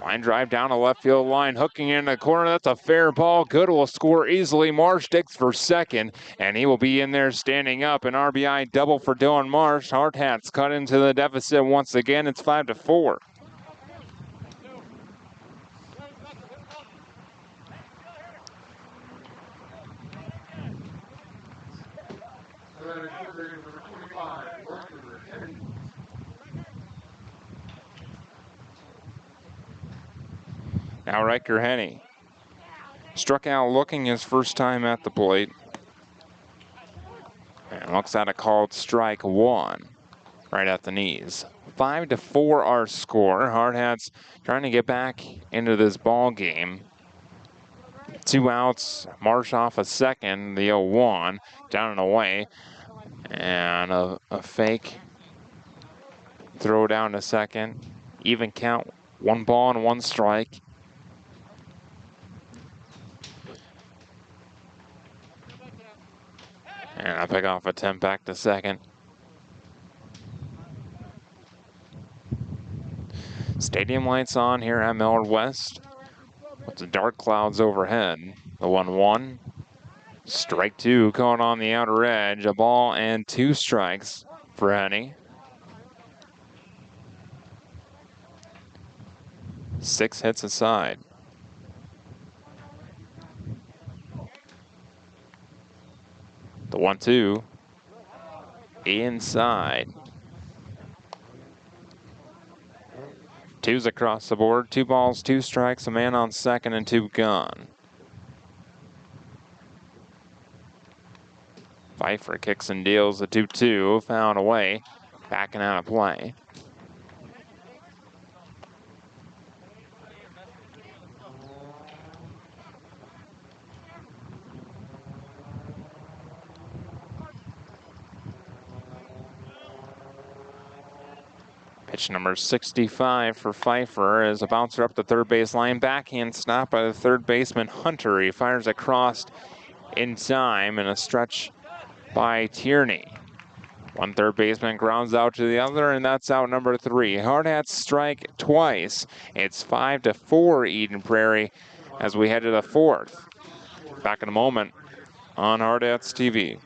B: Line drive down the left field line, hooking in the corner. That's a fair ball. Good will score easily. Marsh digs for second, and he will be in there standing up. An RBI double for Dylan Marsh. Hardhats cut into the deficit once again. It's 5-4. Now Riker Henny struck out looking his first time at the plate. And looks at a called strike one right at the knees. 5-4 our score. Hardhats trying to get back into this ball game. 2 outs, Marsh off a second, the 0-1, down and away. And a fake throw down to second. Even count, 1 ball and 1 strike. And a pickoff attempt back to second. Stadium lights on here at Millard West with the dark clouds overhead. The 1-1. Strike 2 caught on the outer edge. A ball and 2 strikes for Henny. 6 hits aside. The 1-2. Inside. 2's across the board. 2 balls, 2 strikes, a man on second, and 2 gone. Pfeiffer kicks and deals the 2-2, fouled away, backing out of play. Pitch number 65 for Pfeiffer is a bouncer up the third base line. Backhand stop by the third baseman Hunter. He fires across in time in a stretch by Tourney. One third baseman grounds out to the other, and that's out number 3. Hardhats strike twice. It's 5-4 Eden Prairie as we head to the 4th. Back in a moment on Hardhats TV.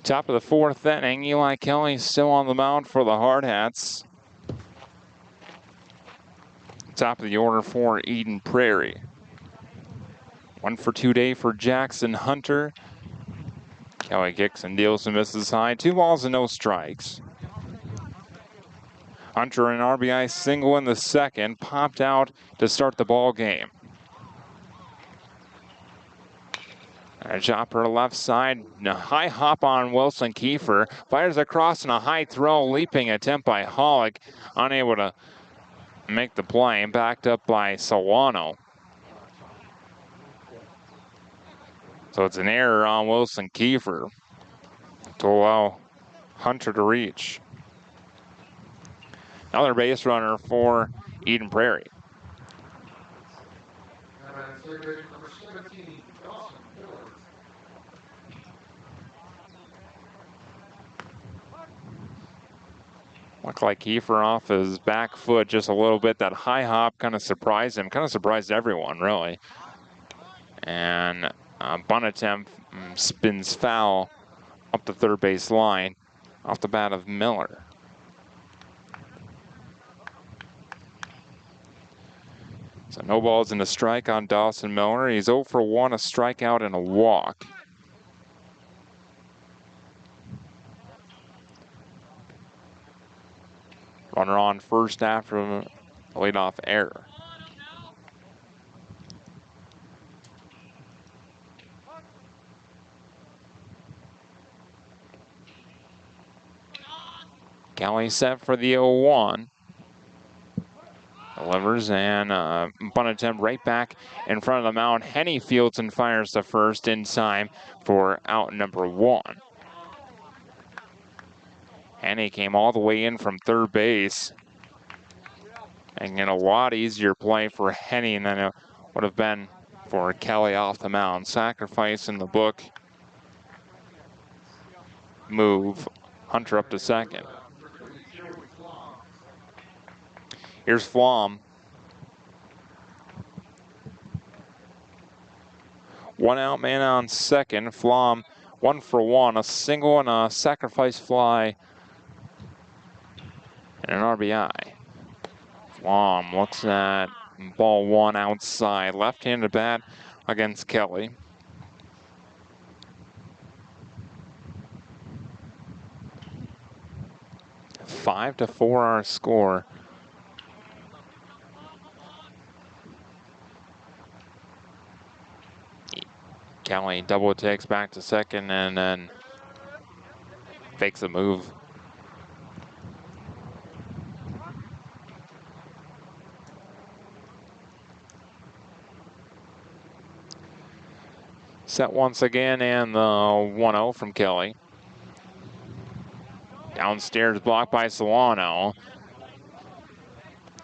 B: Top of the fourth inning, Eli Kelly still on the mound for the Hardhats. Top of the order for Eden Prairie. 1 for 2 day for Jackson Hunter. Kelly kicks and deals and misses high. 2 balls and no strikes. Hunter an RBI single in the second, popped out to start the ball game. A chopper left side, a high hop on Wilson Kiefer, fires across in a high throw, leaping attempt by Hollick, unable to make the play, backed up by Solano. So it's an error on Wilson Kiefer to allow Hunter to reach. Another base runner for Eden Prairie. Looked like Kiefer off his back foot just a little bit. That high hop kind of surprised him, kind of surprised everyone, really. And bunt attempt spins foul up the third base line off the bat of Miller. So no balls and a strike on Dawson Miller. He's 0 for 1, a strikeout and a walk. Runner on first after a leadoff error. Kelly set for the 0-1. Delivers and bunt attempt right back in front of the mound. Henny fields and fires the first in time for out number 1. Henny came all the way in from third base. And a lot easier play for Henny than it would have been for Kelly off the mound. Sacrifice in the book. Move Hunter up to second. Here's Flom. 1 out, man on second. Flom 1 for 1, a single and a sacrifice fly and an RBI. Flom looks at ball 1 outside. Left-handed bat against Kelly. 5-4 our score. Kelly double takes back to second and then fakes a move. Set once again, and the 1-0 from Kelly. Downstairs blocked by Solano.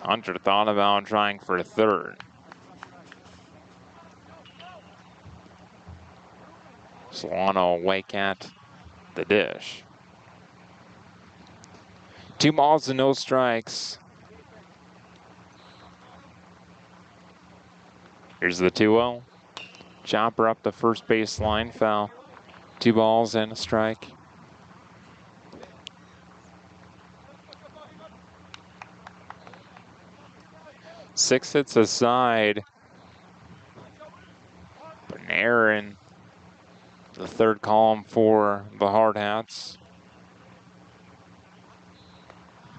B: Hunter thought about trying for third. Solano awake at the dish. 2 balls and no strikes. Here's the 2-0. Chopper up the first base line, foul. 2 balls and a strike. Six hits aside. But an error in the third column for the Hardhats.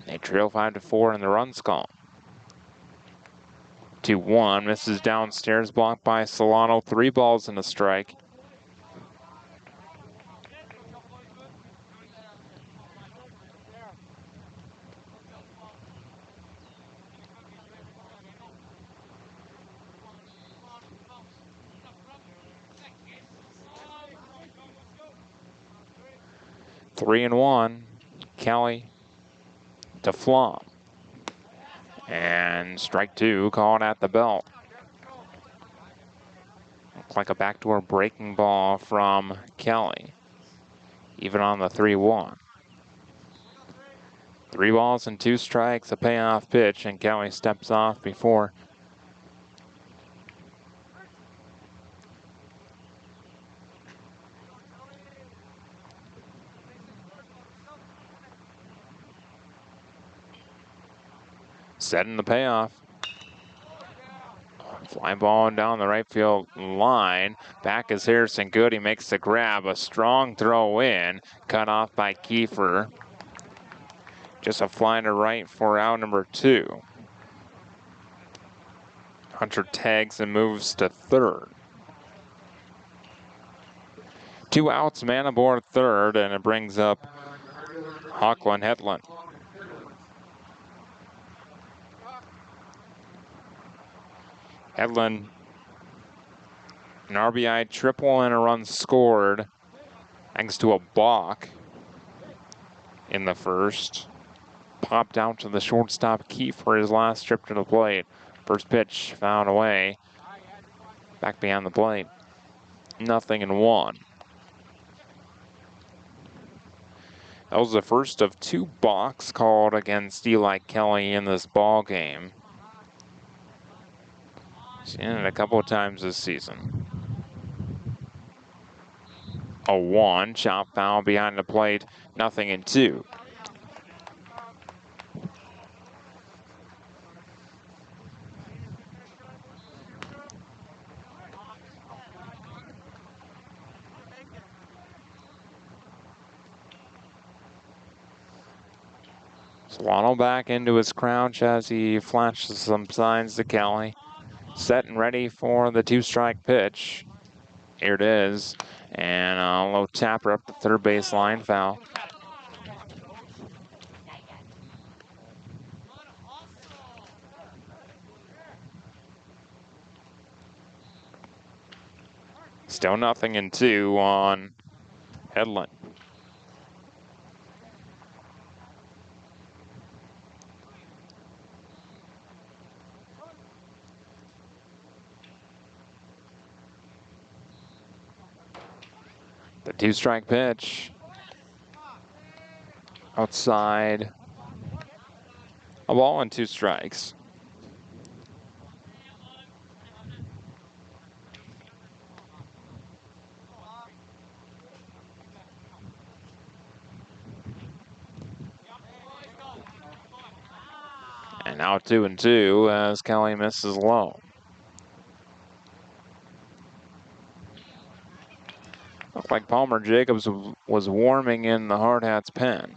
B: They trail 5-4 in the runs column. 2-1, misses downstairs, blocked by Solano. 3 balls and a strike. Three and 1, Kelly to Flom. And strike 2, called at the belt. Looks like a backdoor breaking ball from Kelly, even on the 3-1. 3 balls and 2 strikes, a payoff pitch, and Kelly steps off before Setting the payoff. Fly ball down the right field line. Back is Harrison Good. He makes the grab. A strong throw in. Cut off by Kiefer. Just a fly to right for out number 2. Hunter tags and moves to third. 2 outs, man aboard third, and it brings up Hawkland Hedlund. Hedlund, an RBI triple and a run scored thanks to a balk in the first. Popped out to the shortstop Keefe for his last trip to the plate. First pitch fouled away. Back behind the plate. 0-1. That was the first of 2 balks called against Eli Kelly in this ball game. Seen it a couple of times this season. A 1, chop foul behind the plate, 0-2. Solano back into his crouch as he flashes some signs to Kelly. Set and ready for the 2-strike pitch. Here it is. And a low tapper up the third base line, foul. Still 0-2 on Hedlund. The 2-strike pitch. Outside. A ball and 2 strikes. And now 2-2 as Kelly misses low. Looked like Palmer Jacobs was warming in the Hardhats pen.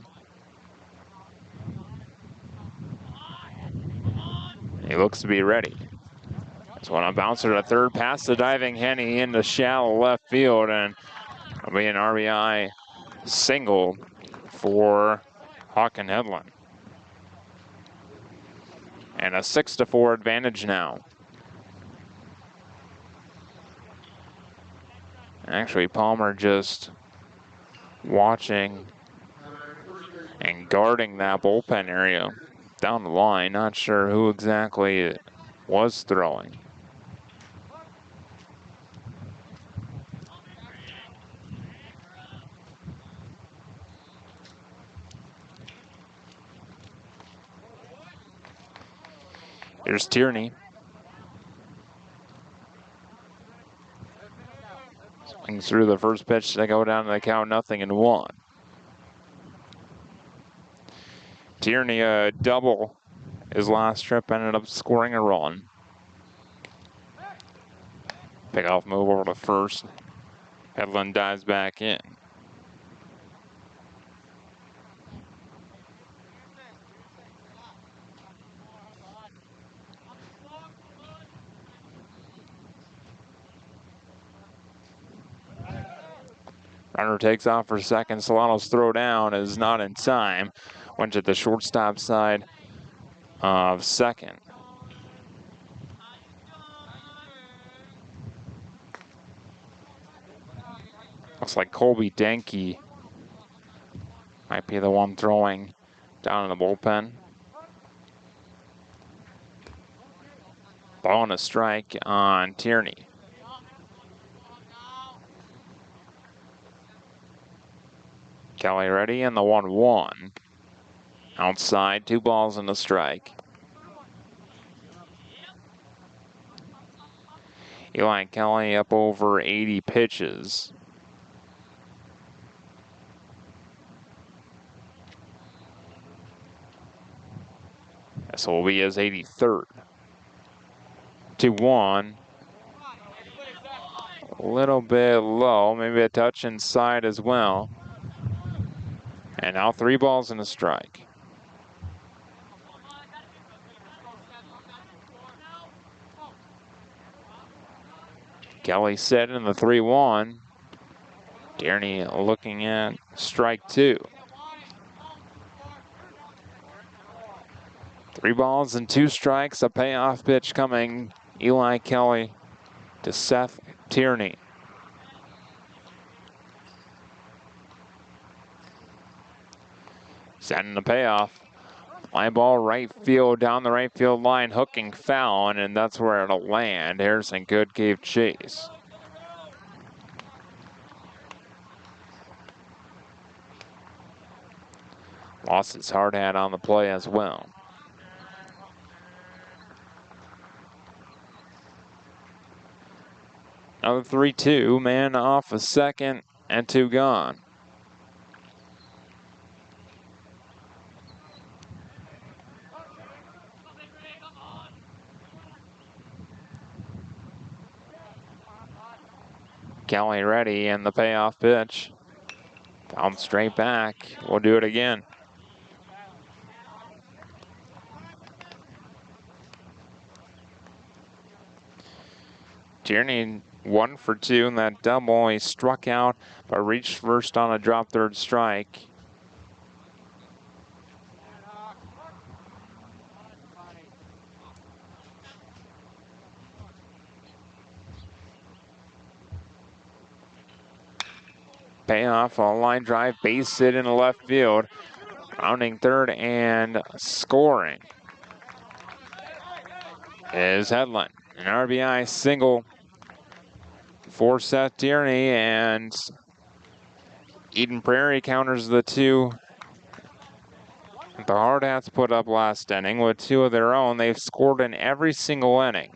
B: He looks to be ready. This one a bouncer to third, past the diving Henny into shallow left field, and it'll be an RBI single for Hawkland Hedlund. And a 6-4 advantage now. Actually, Palmer just watching and guarding that bullpen area down the line. Not sure who exactly it was throwing. Here's Tierney. Swings through the first pitch to go down to the count, 0-1. Tierney, a double his last trip, ended up scoring a run. Pick off move over to first. Hedlund dives back in. Runner takes off for second. Solano's throw down is not in time. Went to the shortstop side of second. Looks like Colby Denke might be the one throwing down in the bullpen. Ball and a strike on Tierney. Kelly ready, and the 1-1. Outside, 2 balls and a strike. Eli Kelly up over 80 pitches. This will be his 83rd. 2-1. A little bit low, maybe a touch inside as well. And now 3 balls and a strike. Kelly set in the 3-1. Tourney looking at strike 2. 3 balls and 2 strikes, a payoff pitch coming. Eli Kelly to Seth Tourney. Setting the payoff. Fly ball right field, down the right field line, hooking foul, and that's where it'll land. Harrison Good gave chase. Lost his hard hat on the play as well. Another 3-2, man off a second and 2 gone. Kelly ready, and the payoff pitch. Fouled straight back. We'll do it again. Tourney 1 for 2 in that double. He struck out, but reached first on a drop third strike. Payoff, a line drive, base hit in the left field. Rounding third and scoring is Hedlund. An RBI single for Seth Tourney, and Eden Prairie counters the 2 the Hardhats put up last inning with 2 of their own. They've scored in every single inning.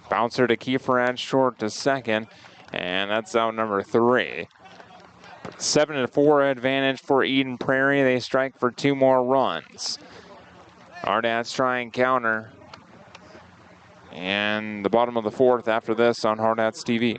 B: Bouncer to Kiefer at short to second, and that's out number 3. 7-4 advantage for Eden Prairie. They strike for 2 more runs. Hardhats try and counter. And the bottom of the 4th after this on Hardhats TV.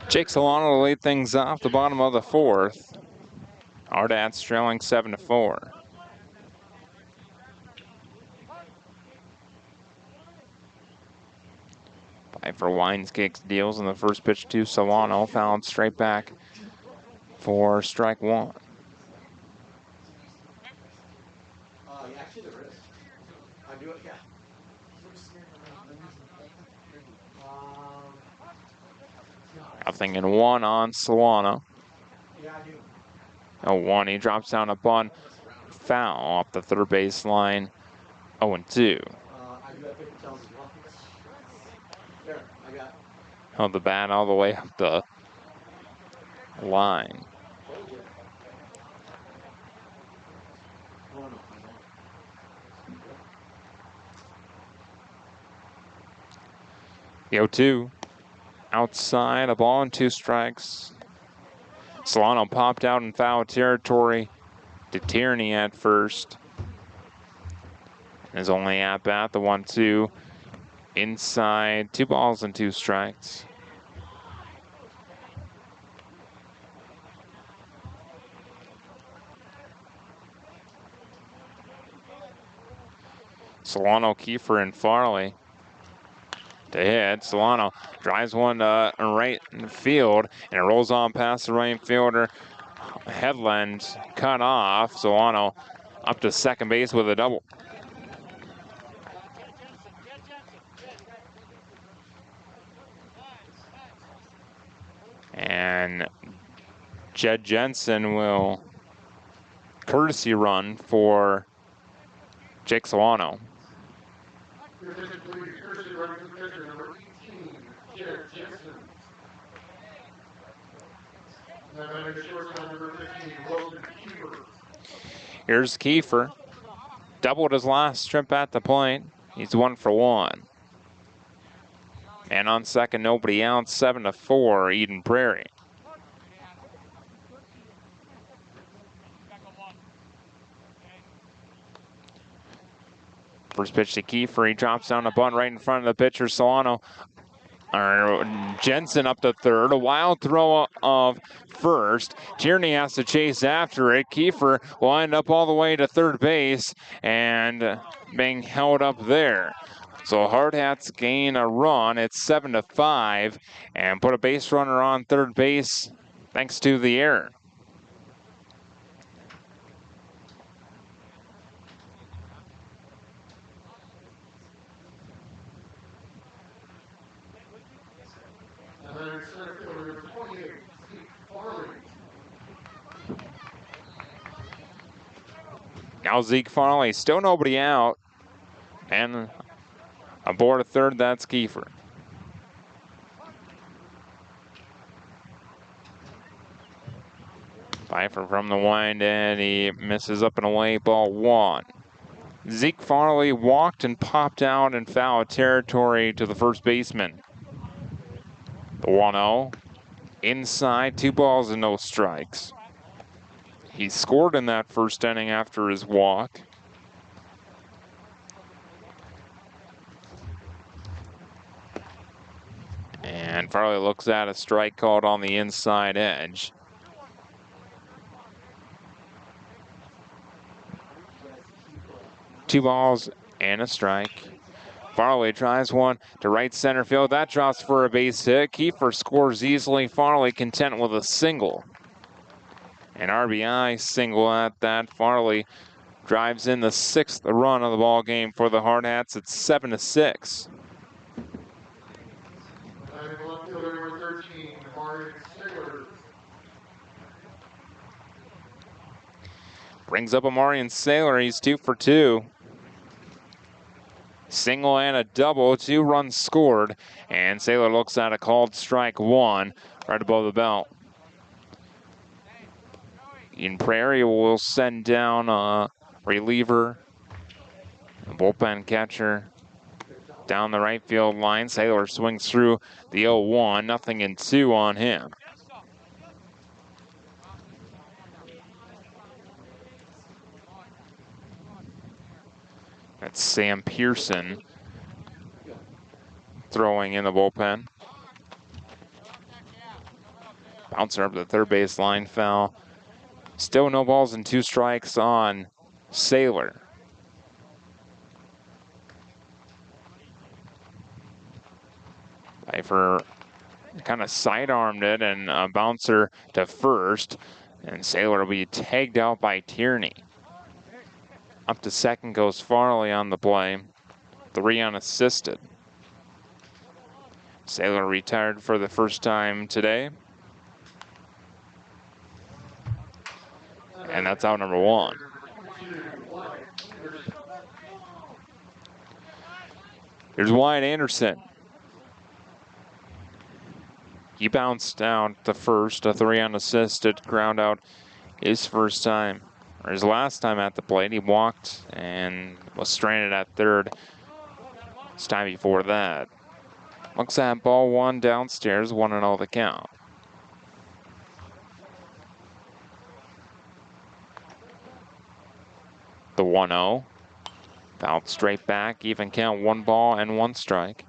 B: Jake Solano to lead things off the bottom of the 4th. Hardhats trailing 7-4. For Wines kicks deals in the first pitch to Solano, fouled straight back for strike 1.
A: Yeah, actually there is. I do it, yeah.
B: Nothing in 1 on Solano.
A: Yeah, I do.
B: 0-1. He drops down a bunt. Foul up the third base line. 0-2. Held the bat all the way up the line. The 0-2. Outside, a ball and 2 strikes. Solano popped out in foul territory to Tourney at first. His only at bat, the 1-2. Inside, 2 balls and 2 strikes. Solano, Kiefer, and Farley to hit. Solano drives one to right in the field, and it rolls on past the right fielder. Headland cut off. Solano up to second base with a double. And Jed Jensen will courtesy run for Jake Solano. Here's Kiefer. Doubled his last trip at the plate. He's 1 for 1. And on second, nobody out. 7-4, Eden Prairie. First pitch to Kiefer. He drops down a bunt right in front of the pitcher. Solano, or Jensen up to third. A wild throw of first. Tierney has to chase after it. Kiefer will end up all the way to third base and being held up there. So Hardhats gain a run. It's 7-5 and put a base runner on third base thanks to the error. Now Zeke Farley, still nobody out. And aboard a third, that's Kiefer. Pfeiffer from the wind, and he misses up and away, ball 1. Zeke Farley walked and popped out in foul territory to the first baseman. The 1-0. Inside, 2 balls and no strikes. He scored in that first inning after his walk. And Farley looks at a strike called on the inside edge. Two balls and a strike. Farley tries one to right center field. That drops for a base hit. Kiefer scores easily. Farley content with a single. An RBI single at that. Farley drives in the 6th run of the ball game for the Hardhats. It's 7-6. Brings up Amarian Saylor. He's 2 for 2. Single and a double, 2 runs scored, and Saylor looks at a called strike 1 right above the belt. In Prairie, will send down a reliever, a bullpen catcher down the right field line. Saylor swings through the 0-1, nothing in 2 on him. That's Sam Pearson throwing in the bullpen. Bouncer up the third base line, foul. Still no balls and 2 strikes on Saylor. Pfeiffer kind of sidearmed it and a bouncer to first. And Saylor will be tagged out by Tierney. Up to second goes Farley on the play. 3 unassisted. Saylor retired for the first time today. And that's out number 1. Here's Wyatt Anderson. He bounced down to first, a 3 unassisted ground out his first time, or his last time at the plate. He walked and was stranded at third his time before that. Looks at ball 1 downstairs, 1-0 the count. The 1-0. Fouled straight back, even count, 1 ball and 1 strike.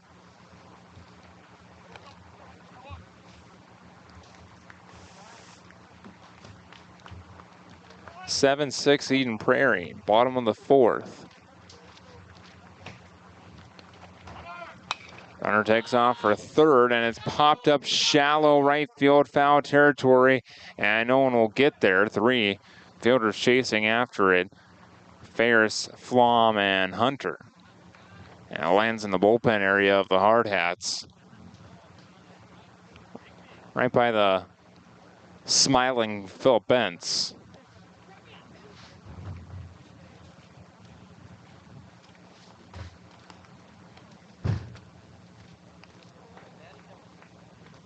B: (7-6) Eden Prairie, bottom of the 4th. Runner takes off for third, and it's popped up shallow right field, foul territory, and no one will get there. 3 fielders chasing after it. Ferris, Flom, and Hunter. And it lands in the bullpen area of the Hardhats. Right by the smiling Philip Bentz.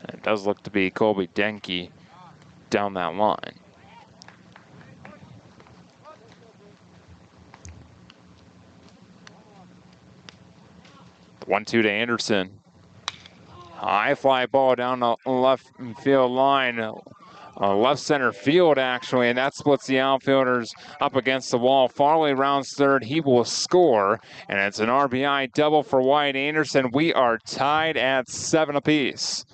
B: It does look to be Colby Denke down that line. The 1-2 to Anderson. High fly ball down the left field line. Left center field, actually, and that splits the outfielders up against the wall. Farley rounds third. He will score, and it's an RBI double for Wyatt Anderson. We are tied at 7 apiece.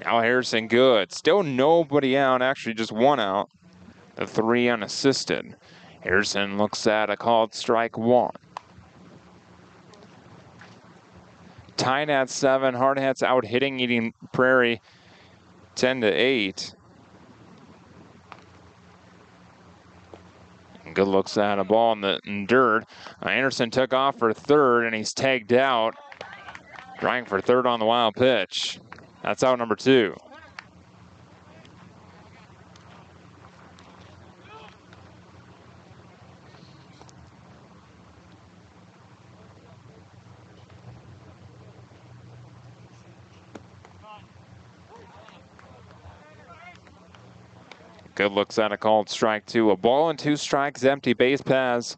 B: Now Harrison Good. Still nobody out, actually just 1 out. The 3 unassisted. Harrison looks at a called strike 1. Tied at 7. Hardhats out hitting Eden Prairie 10-8. Good looks at a ball in the dirt. Anderson took off for third, and he's tagged out. Trying for third on the wild pitch. That's out number 2. Good looks at a called strike 2. A ball and 2 strikes, empty base paths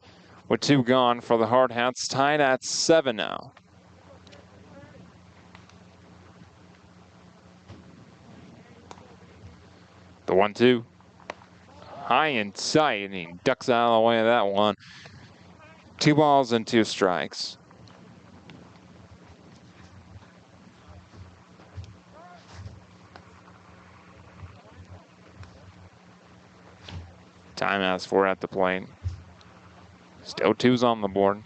B: with 2 gone for the Hardhats. Tied at 7 now. The 1-2. High in sight, and he ducks out of the way of that one. 2 balls and 2 strikes. Time has 4 at the plate. Still 2s on the board.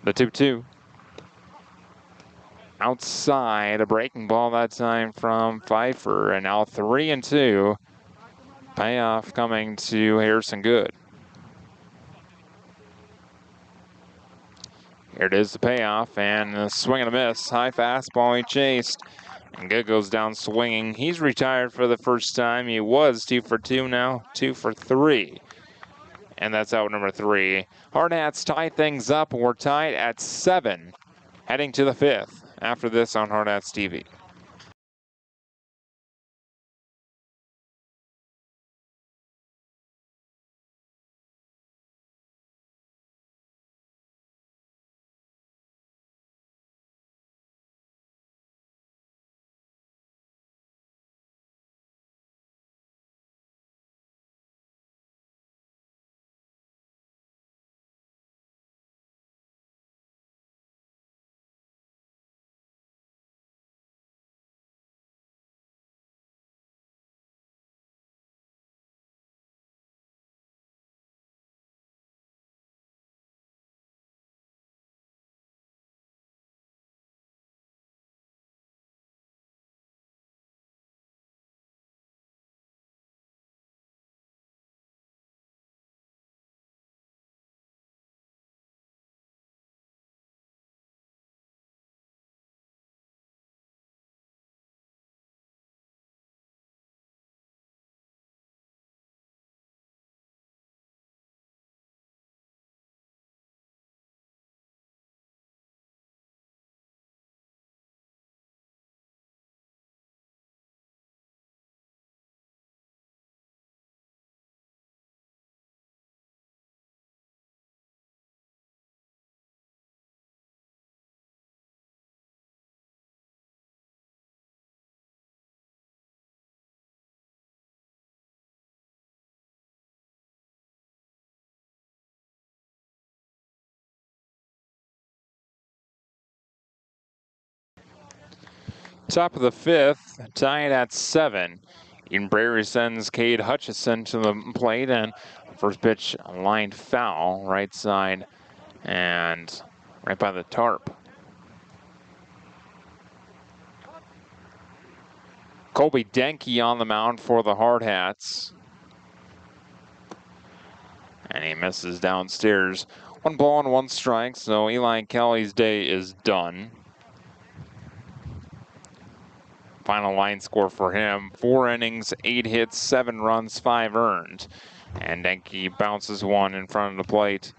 B: The 2-2. Outside, a breaking ball that time from Pfeiffer, and now 3-2. Payoff coming to Harrison Good. Here it is, the payoff, and a swing and a miss. High fastball he chased, and Good goes down swinging. He's retired for the first time. He was 2 for 2, now 2 for 3. And that's out number 3. Hardhats tie things up. We're tied at 7, heading to the 5th after this on Hardhats TV. Top of the fifth, tied at 7. Eden Prairie sends Cade Hutchison to the plate, and first pitch, a lined foul, right side, and right by the tarp. Colby Denke on the mound for the Hardhats. And he misses downstairs. 1 ball and 1 strike, so Eli Kelly's day is done. Final line score for him, 4 innings, 8 hits, 7 runs, 5 earned. And Denke bounces one in front of the plate.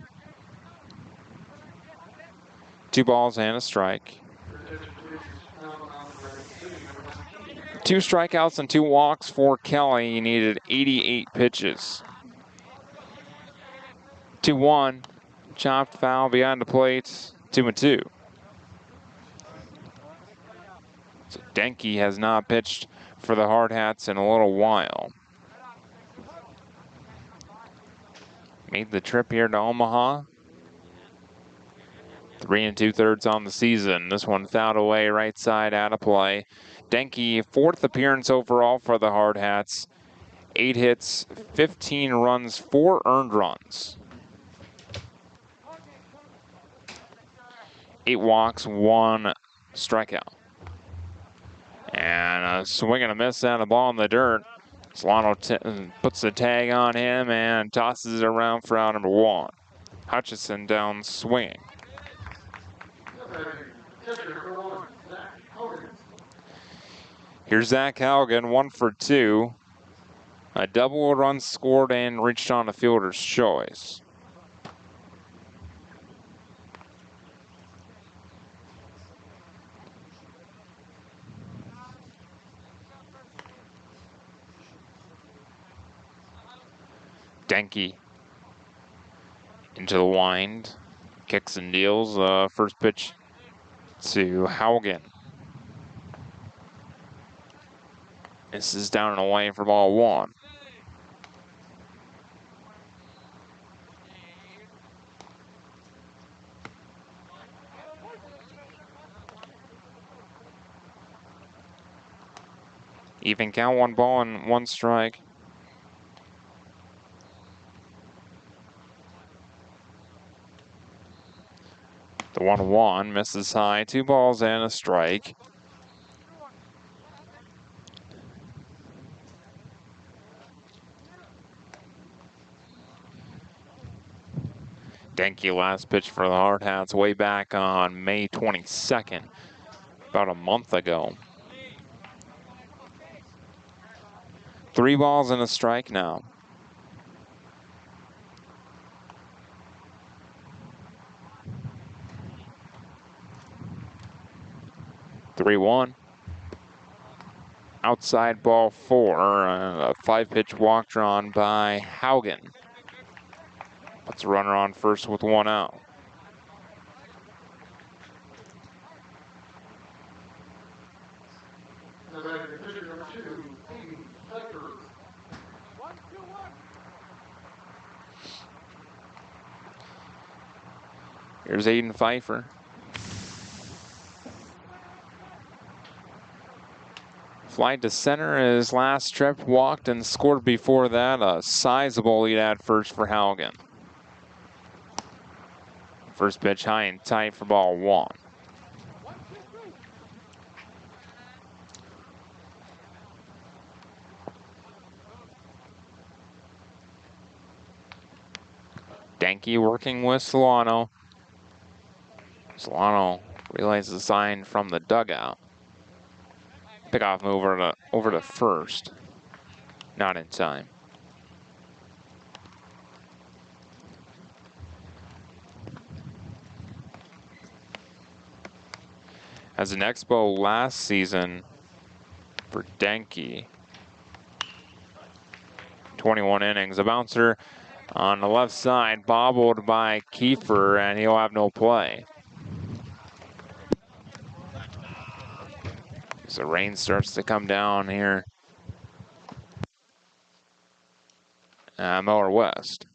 B: 2 balls and a strike. 2 strikeouts and 2 walks for Kelly. He needed 88 pitches. 2-1, chopped foul behind the plate, 2-2. So Denke has not pitched for the Hardhats in a little while. Made the trip here to Omaha. 3 2/3 on the season. This one fouled away, right side, out of play. Denke, 4th appearance overall for the Hardhats. 8 hits, 15 runs, 4 earned runs. 8 walks, 1 strikeout. And a swing and a miss and a ball in the dirt. Solano puts the tag on him and tosses it around for out number 1. Hutchison down swinging. Here's Zach Haugen, 1 for 2. A double run scored and reached on a fielder's choice. Denke into the wind, kicks and deals. First pitch to Haugen. This is down and away for ball 1. Even count, 1 ball and 1 strike. The 1-1 misses high, 2 balls and a strike. Denke last pitch for the Hardhats way back on May 22nd, about a month ago. 3 balls and a strike now. Three one. Outside ball 4. A 5-pitch walk drawn by Haugen. Puts a runner on first with 1 out. Here's Aiden Pfeiffer. Fly to center his last trip, walked and scored before that. A sizable lead at first for Haugen. First pitch high and tight for ball 1. Denke working with Solano. Solano relays the sign from the dugout. Pickoff move over to first. Not in time. As an Expo last season for Denke. 21 innings. A bouncer on the left side, bobbled by Kiefer, and he'll have no play. As the rain starts to come down here. Mower West.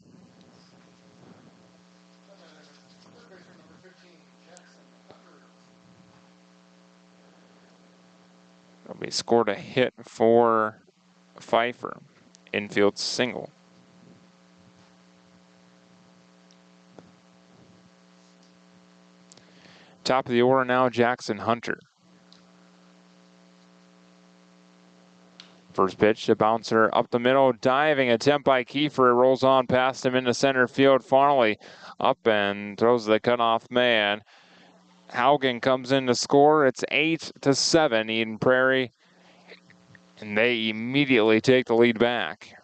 B: We scored a hit for Pfeiffer. Infield single. Top of the order now, Jackson Hunter. First pitch, a bouncer up the middle, diving attempt by Kiefer. It rolls on past him into center field. Farley up and throws the cutoff man. Haugen comes in to score. It's 8-7, Eden Prairie. And they immediately take the lead back.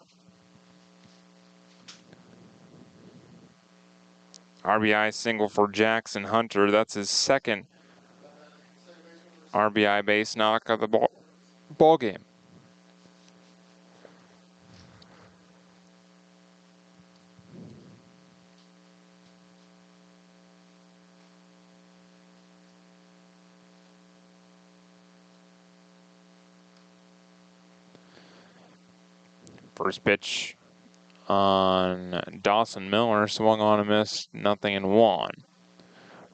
B: RBI single for Jackson Hunter. That's his second RBI base knock of the ball game. First pitch on Dawson Miller, swung on and missed, 0-1.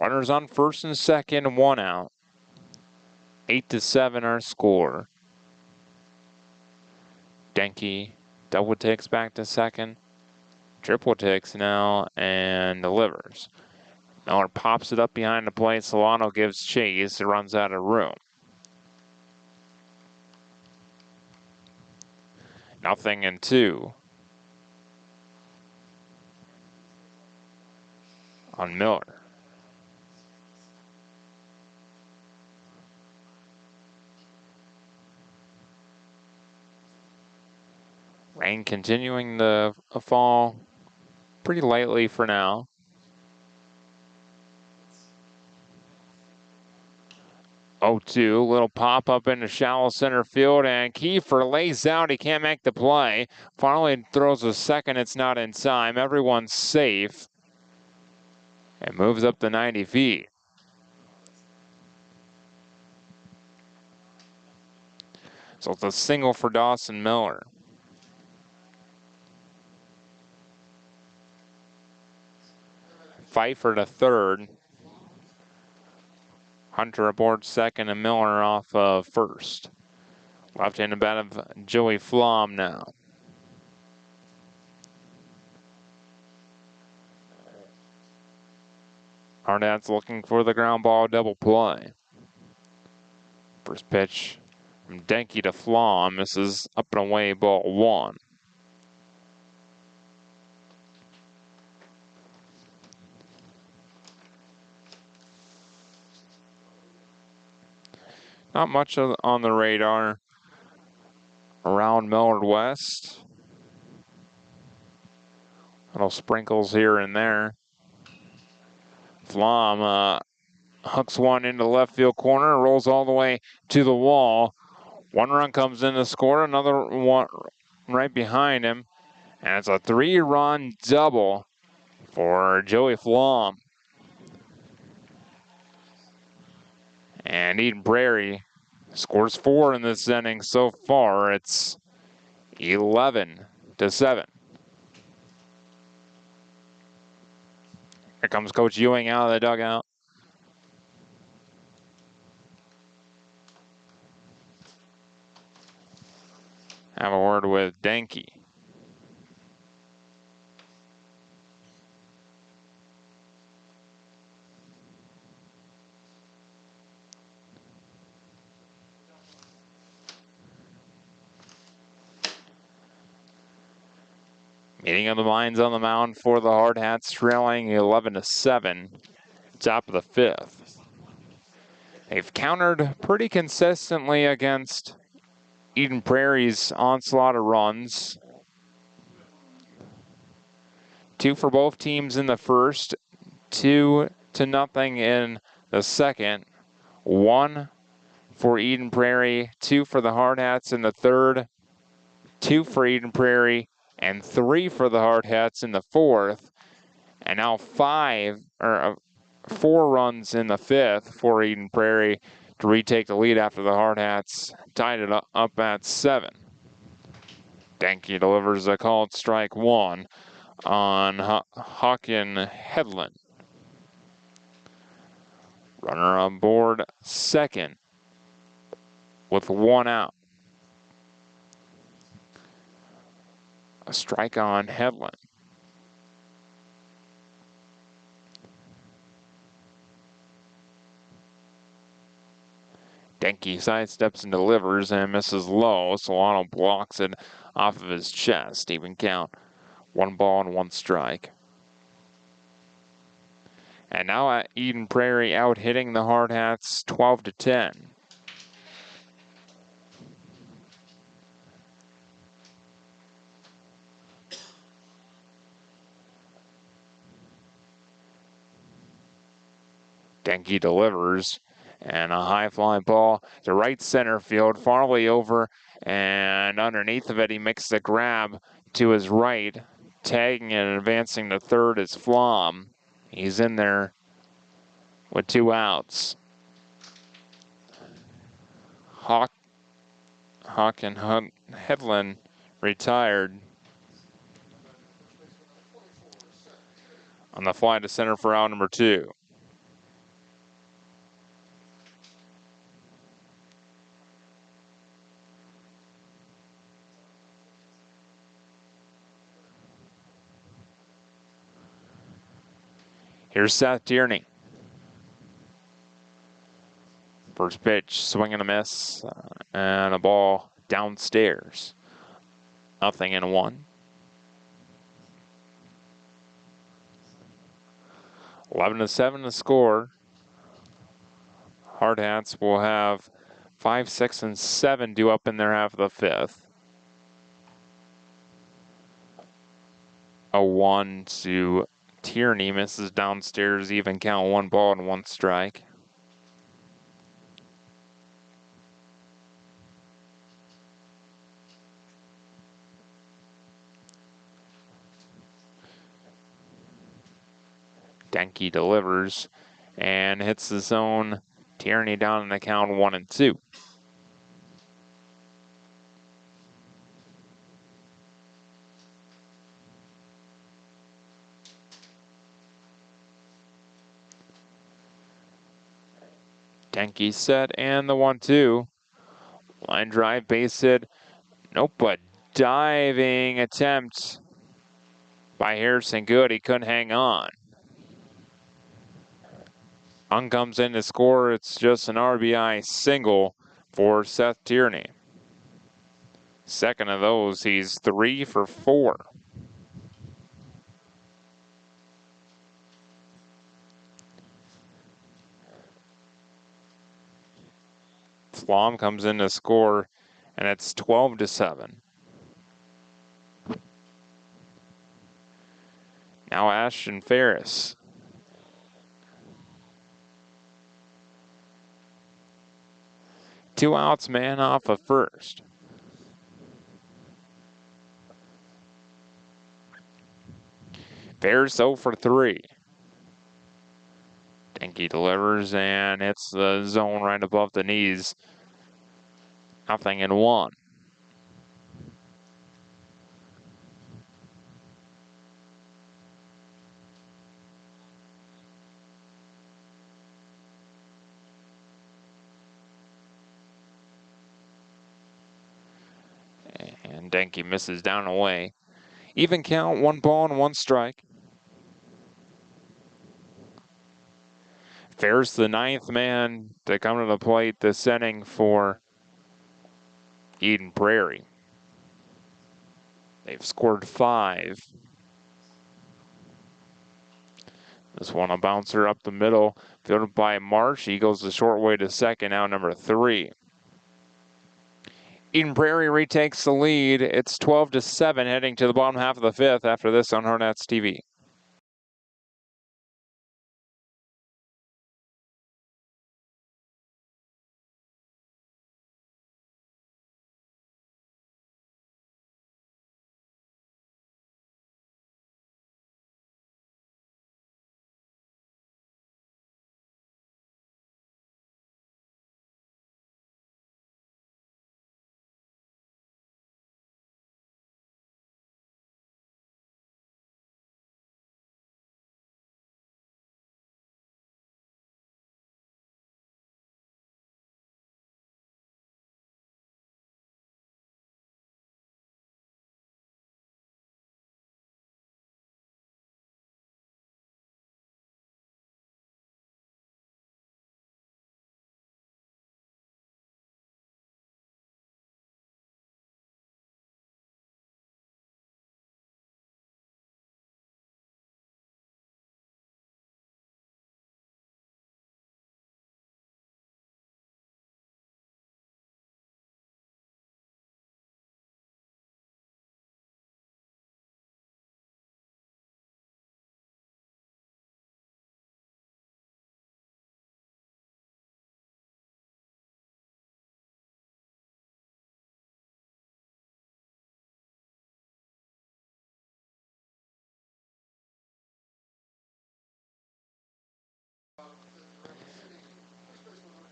B: Runners on first and second, 1 out. 8-7 our score. Denke double takes back to second. Triple takes now and delivers. Miller pops it up behind the plate. Solano gives chase. It runs out of room. 0-2 on Miller. Rain continuing to fall pretty lightly for now. 0-2, little pop up into shallow center field, and Kiefer lays out. He can't make the play. Finally throws a second. It's not in time. Everyone's safe. And moves up to 90 feet. So it's a single for Dawson Miller. Pfeiffer to third. Hunter aboard second and Miller off of first. Left-handed bat of Joey Flom now. Hardhats looking for the ground ball double play. First pitch from Denke to Flom. Misses up and away, ball 1. Not much on the radar around Millard West. Little sprinkles here and there. Flom hooks one into the left field corner, rolls all the way to the wall. 1 run comes in to score, another one right behind him. And it's a 3-run double for Joey Flom. And Eden Prairie scores 4 in this inning so far. It's 11-7. Here comes Coach Ewing out of the dugout. Have a word with Denke. Meeting of the minds on the mound for the Hardhats, trailing 11-7, top of the 5th. They've countered pretty consistently against Eden Prairie's onslaught of runs. 2 for both teams in the first, 2-0 in the second. 1 for Eden Prairie, 2 for the Hardhats in the third, 2 for Eden Prairie, and 3 for the Hardhats in the fourth. And now 4 runs in the 5th for Eden Prairie to retake the lead after the Hardhats tied it up at 7. Denke delivers a called strike 1 on Hawken Headland. Runner on board second. with 1 out. A strike on Headland. Denke sidesteps and delivers and misses low. Solano blocks it off of his chest. Even count. 1 ball and 1 strike. And now at Eden Prairie out hitting the Hardhats 12-10. Denke delivers, and a high fly ball to right center field. Farley over, and underneath of it, he makes the grab to his right, tagging it and advancing to third is Flom. He's in there with 2 outs. Hawk and Headland retired on the fly to center for out number 2. Here's Seth Tierney. First pitch, swing and a miss, and a ball downstairs. 0-1. 11-7 to score. Hardhats will have 5, 6, and 7 due up in their half of the 5th. 0-1 to Tierney, misses downstairs, even count, 1 ball and 1 strike. Denke delivers and hits the zone. Tierney down in the count 1-2. Denke set and the 1-2. Line drive, base hit. Nope, but diving attempt by Harrison Good. He couldn't hang on. Young comes in to score. It's just an RBI single for Seth Tierney. Second of those, he's 3 for 4. Flom comes in to score, and it's 12-7. Now Ashton Ferris. Two outs, man off of first. Ferris 0 for 3. Denke delivers and hits the zone right above the knees. 0-1. And Denke misses down and away. Even count, 1 ball and 1 strike. Ferris, the 9th man to come to the plate this inning for Eden Prairie. They've scored 5. This one a bouncer up the middle, fielded by Marsh. He goes the short way to second, out number 3. Eden Prairie retakes the lead. It's 12-7 heading to the bottom half of the 5th after this on Hardhats TV.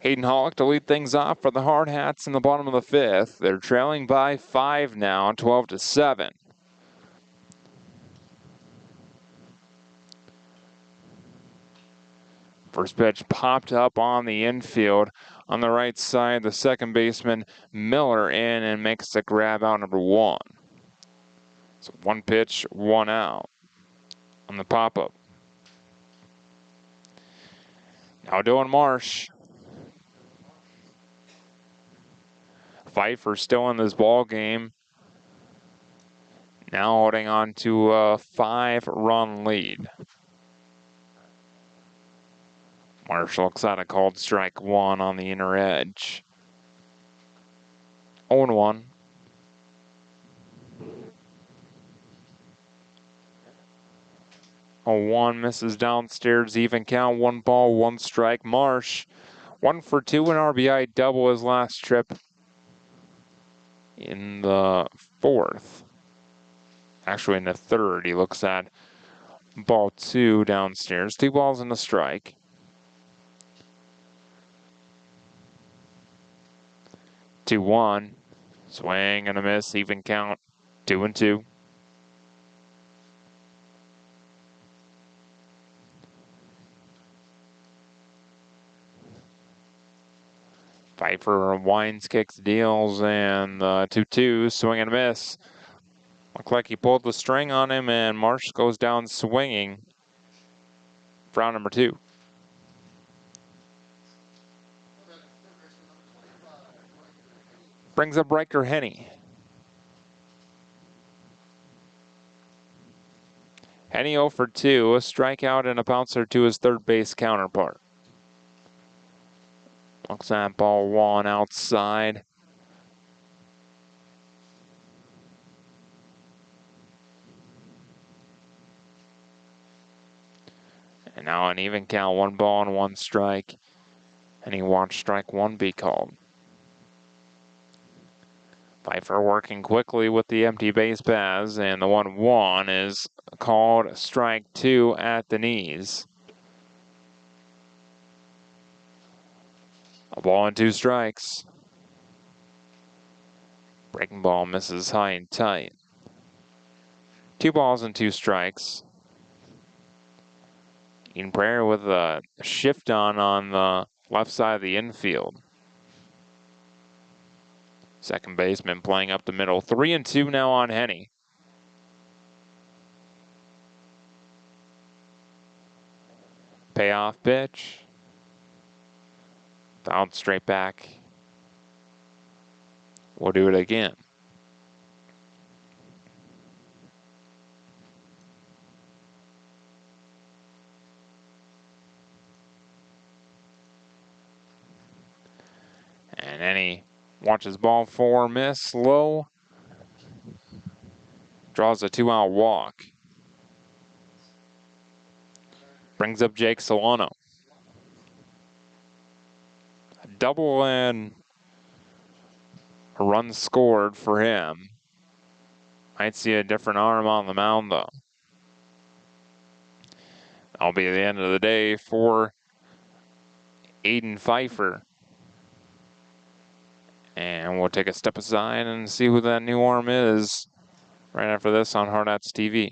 B: Hayden Hollick to lead things off for the Hardhats in the bottom of the 5th. They're trailing by 5 now, 12-7. First pitch popped up on the infield. On the right side, the second baseman Miller in and makes the grab out number 1. So 1 pitch, 1 out on the pop-up. Now Dylan Marsh. Pfeiffer still in this ball game. Now holding on to a 5-run lead. Marsh looks at a called strike 1 on the inner edge. 0-1. A 1 misses downstairs, even count, 1 ball, 1 strike. Marsh, 1 for 2, an RBI double his last trip in the 4th. Actually, in the 3rd, he looks at ball 2 downstairs. 2 balls and a strike. Two, 1. Swing and a miss, even count, 2-2. Pfeiffer winds, kicks, deals, and 2-2, swing and a miss. Looked like he pulled the string on him, and Marsh goes down swinging for out number 2. Brings up Riker Henny. Henny 0 for 2, a strikeout and a bouncer to his third base counterpart. Looks at ball 1 outside. And now an even count, 1 ball and 1 strike. And he watched strike 1 be called. Pfeiffer working quickly with the empty base paths, and the 1-1 is called strike 2 at the knees. A ball and 2 strikes. Breaking ball misses high and tight. 2 balls and 2 strikes. In Prairie with a shift on the left side of the infield. Second baseman playing up the middle. 3-2 now on Henny. Payoff pitch. Fouled straight back. We'll do it again. And Henny watches ball 4 miss low. Draws a 2-out walk. Brings up Jake Solano. A double and a run scored for him. Might see a different arm on the mound though. That'll be the end of the day for Aiden Pfeiffer. And we'll take a step aside and see who that new arm is right after this on Hardhats TV.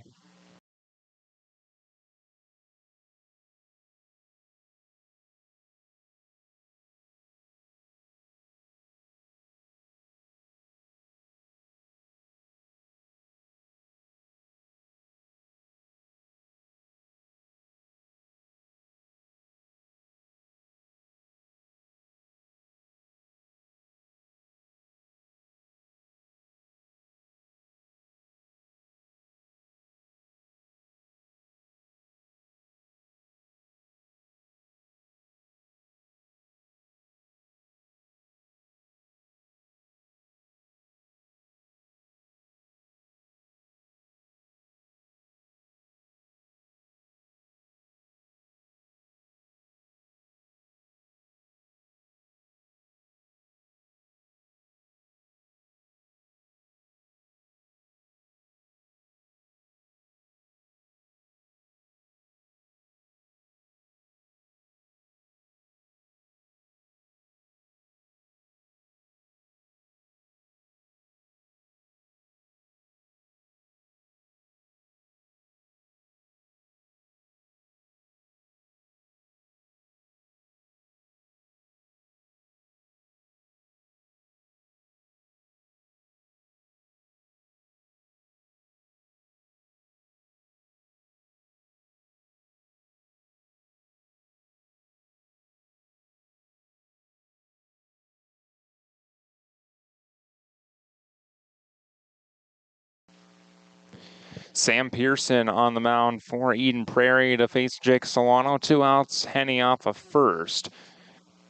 B: Sam Pearson on the mound for Eden Prairie to face Jake Solano. 2 outs, Henny off of first.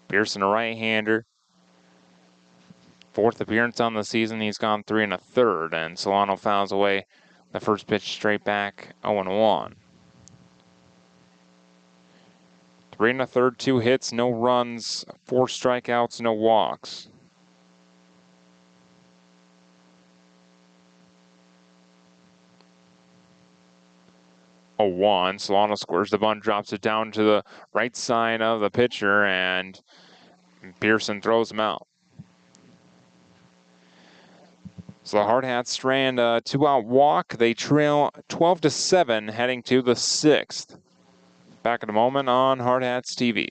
B: Pearson, a right-hander. 4th appearance on the season. He's gone 3 1/3, and Solano fouls away the first pitch straight back, 0-1. 3 1/3, 2 hits, no runs, 4 strikeouts, no walks. A 1. Solano squares the bunt, drops it down to the right side of the pitcher, and Pearson throws him out. So the Hardhats strand a 2-out walk. They trail 12-7 heading to the 6th. Back in a moment on Hardhats TV.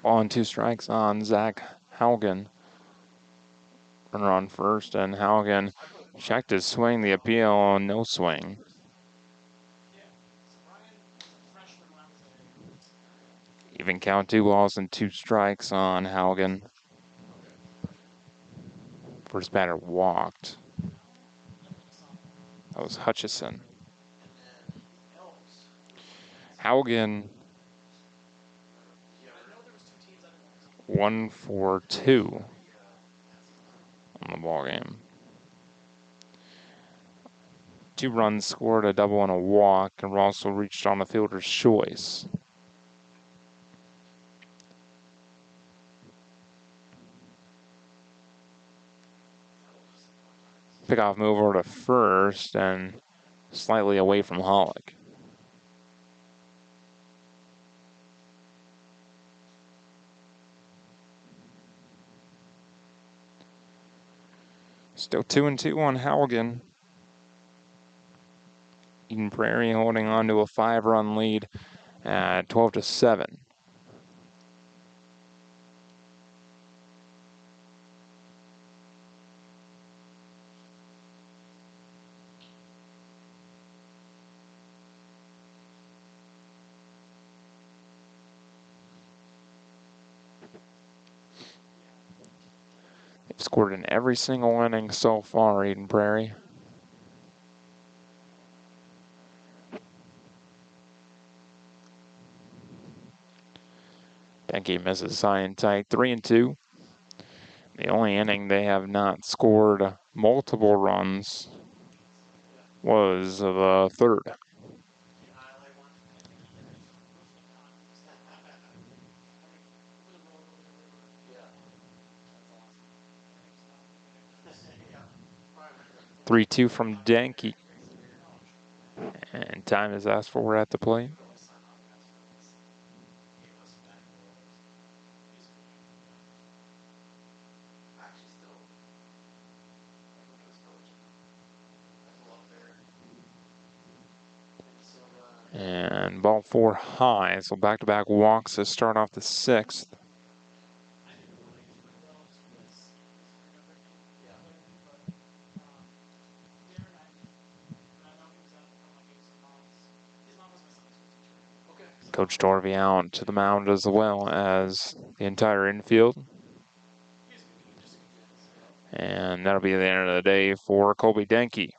B: Ball and 2 strikes on Zach Haugen. Runner on first, and Haugen checked his swing. The appeal, no swing. Even count, 2 balls and 2 strikes on Haugen. First batter walked. That was Hutchison. Haugen 1 for 2 on the ball game. 2 runs scored, a double and a walk, and also reached on the fielder's choice. Pickoff move over to first and slightly away from Hollick. Still 2-2 on Haugen. Eden Prairie holding on to a 5-run lead at 12-7. They've scored in every single inning so far, Eden Prairie. Denke misses high and tight, 3-2. The only inning they have not scored multiple runs was the third. Three-two from Denke. And time is asked for at the plate. And ball 4 high, so back-to-back walks to start off the 6th. Coach Dorvey out to the mound as well as the entire infield. And that'll be the end of the day for Colby Denke.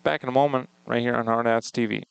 B: Back in a moment, right here on Hardhats TV.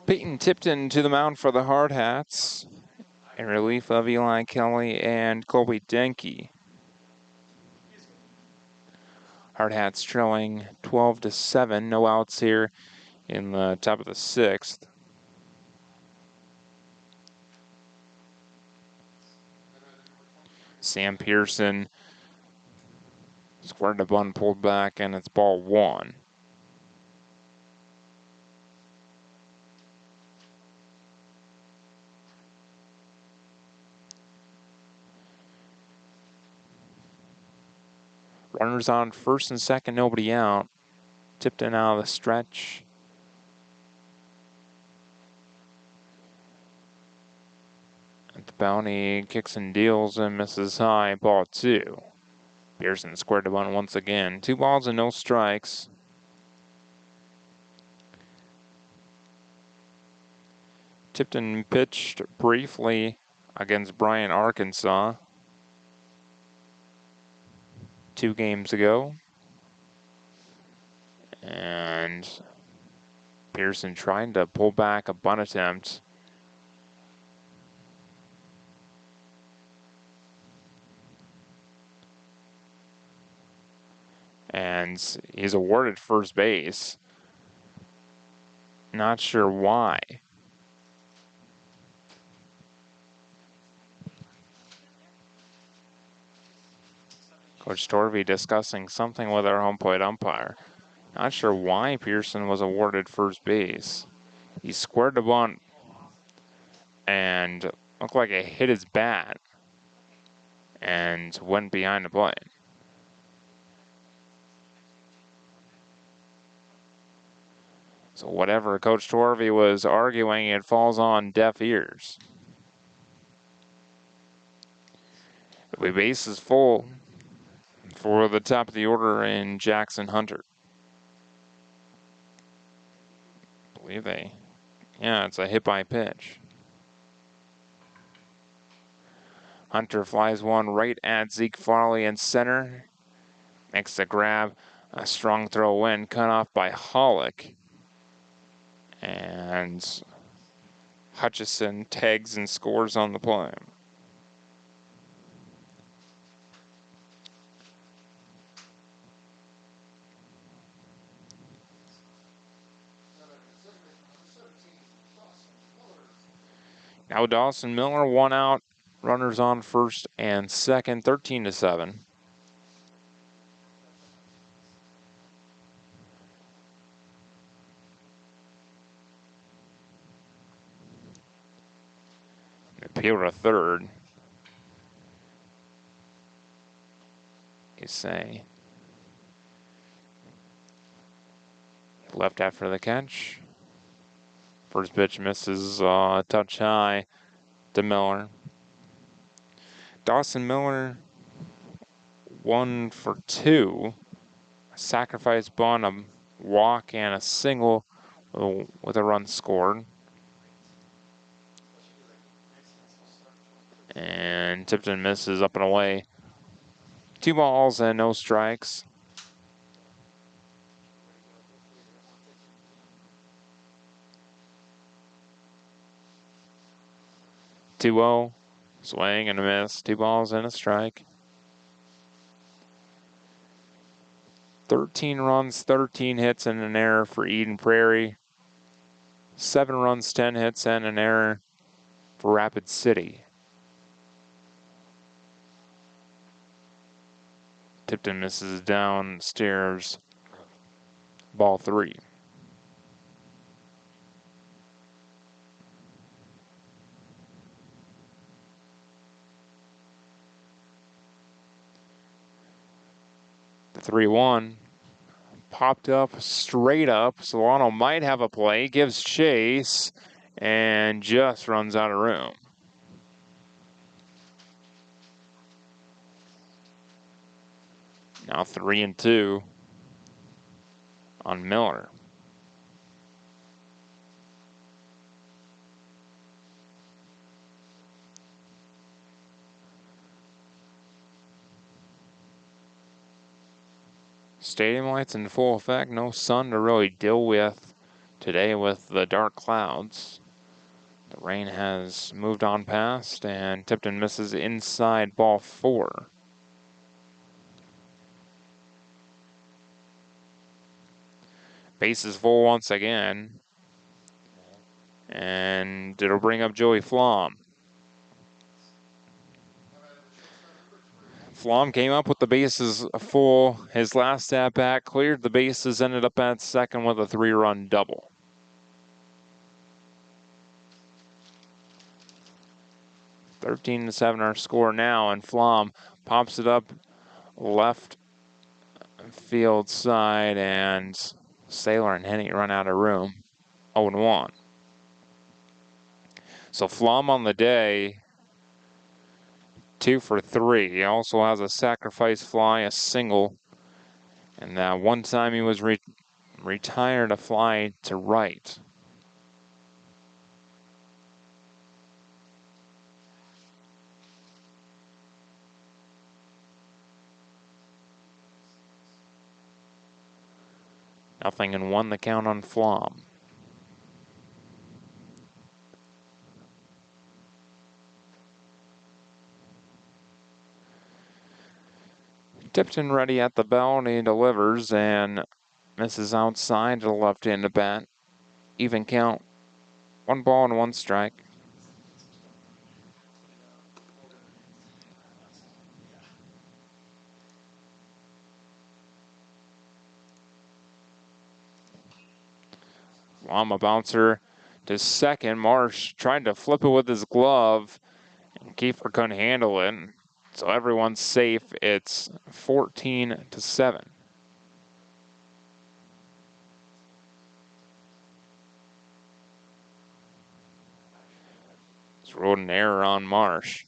B: Peyton Tipton to the mound for the Hardhats, in relief of Eli Kelly and Colby Denke. Hardhats trailing 12-7, no outs here in the top of the 6th. Sam Pearson squared the bunt, pulled back, and it's ball 1. Runners on first and second, nobody out. Tipton out of the stretch. At the bounty, kicks and deals and misses high, ball 2. Pearson squared the bunt once again. 2 balls and no strikes. Tipton pitched briefly against Bryant, Arkansas 2 games ago. And Pearson trying to pull back a bunt attempt. And he's awarded first base. Not sure why. Coach Torvey discussing something with our home plate umpire. Not sure why Pearson was awarded first base. He squared the bunt and looked like it hit his bat and went behind the plate. So whatever Coach Torvey was arguing, it falls on deaf ears. The base is full for the top of the order in Jackson Hunter. I believe it's a hit by pitch. Hunter flies one right at Zeke Farley in center. Makes the grab, a strong throw in, cut off by Hollick. And Hutchison tags and scores on the play. Now Dawson Miller, 1 out, runners on first and second, 13-7. Appeal to third. You say. Left after the catch. First pitch misses a touch high to Miller. Dawson Miller, 1 for 2. A sacrifice bunt, a walk, and a single with a run scored. And Tipton misses up and away. 2 balls and no strikes. Two-0, swing and a miss. 2 balls and a strike. 13 runs, 13 hits, and an error for Eden Prairie. 7 runs, 10 hits, and an error for Rapid City. Tipton misses downstairs. Ball 3. The 3-1 popped up straight up. Solano might have a play, gives chase, and just runs out of room. Now 3-2 on Miller. Stadium lights in full effect. No sun to really deal with today with the dark clouds. The rain has moved on past, and Tipton misses inside ball 4. Base is full once again. And it'll bring up Joey Flom. Flom came up with the bases full. His last at bat cleared the bases, ended up at second with a 3-run double. (13-7) our score now, and Flom pops it up left field side, and Sailor and Henny run out of room. 0-1. So Flom on the day, 2 for 3. He also has a sacrifice fly, a single, and that one time he was retired a fly to right. Nothing and 1 the count on Flom. Tipton ready at the bell, and he delivers and misses outside to the left-handed bat. Even count. 1 ball and 1 strike. Flom a bouncer to second. Marsh tried to flip it with his glove, and Kiefer couldn't handle it. So everyone's safe. It's 14-7. It's ruled an error on Marsh.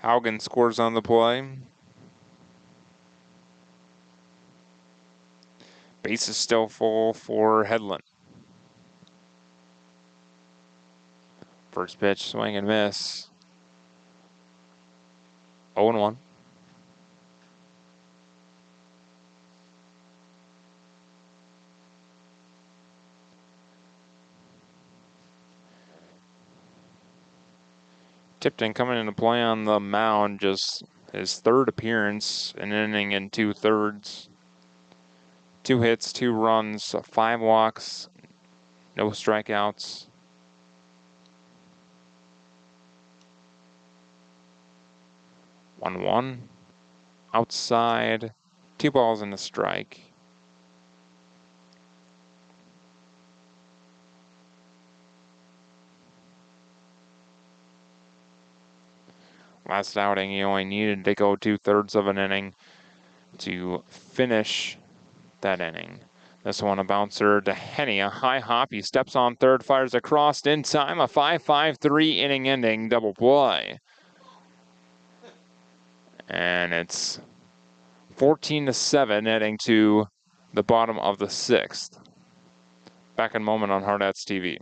B: Haugen scores on the play. Base is still full for Headland. First pitch, swing and miss. 0-1. Tipton coming into play on the mound, just his 3rd appearance, an inning and 2/3. 2 hits, 2 runs, 5 walks, no strikeouts. 1-1. Outside, 2 balls and a strike. Last outing, he only needed to go 2/3 of an inning to finish that inning. This one a bouncer to Henny, a high hop. He steps on third, fires across in time. A 5-5-3 inning ending double play. And it's 14-7 heading to the bottom of the 6th. Back in a moment on Hardhats TV.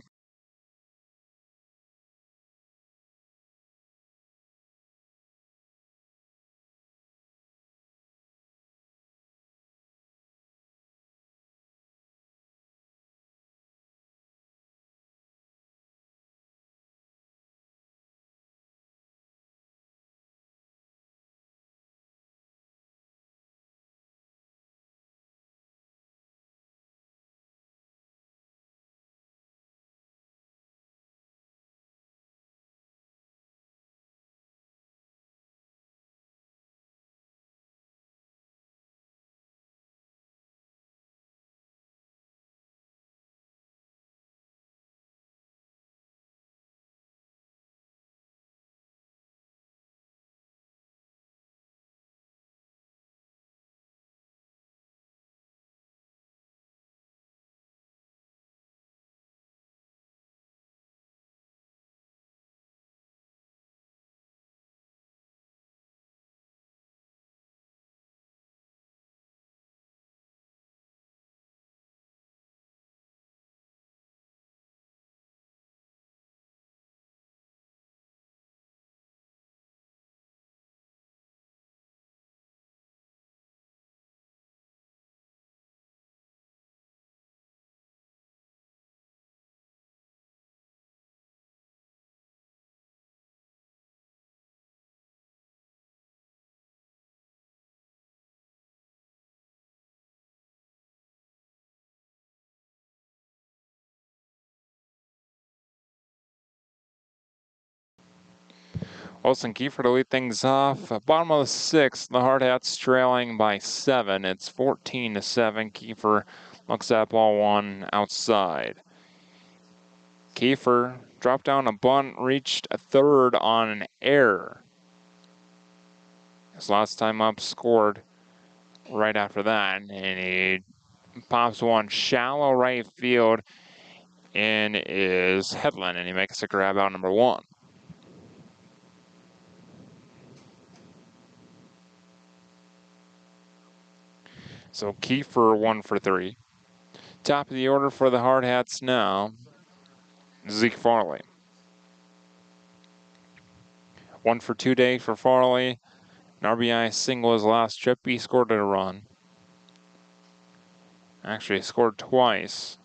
B: Olsen Kiefer to lead things off. Bottom of the 6th, the Hardhats trailing by 7. It's 14-7. Kiefer looks at ball 1 outside. Kiefer dropped down a bunt, reached a third on an error. His last time up, scored right after that, and he pops one shallow right field in is Headland, and he makes a grab out number 1. So Kiefer 1 for 3. Top of the order for the Hardhats now, Zeke Farley. 1 for 2 day for Farley. An RBI single his last trip. He scored a run. Actually, he scored twice.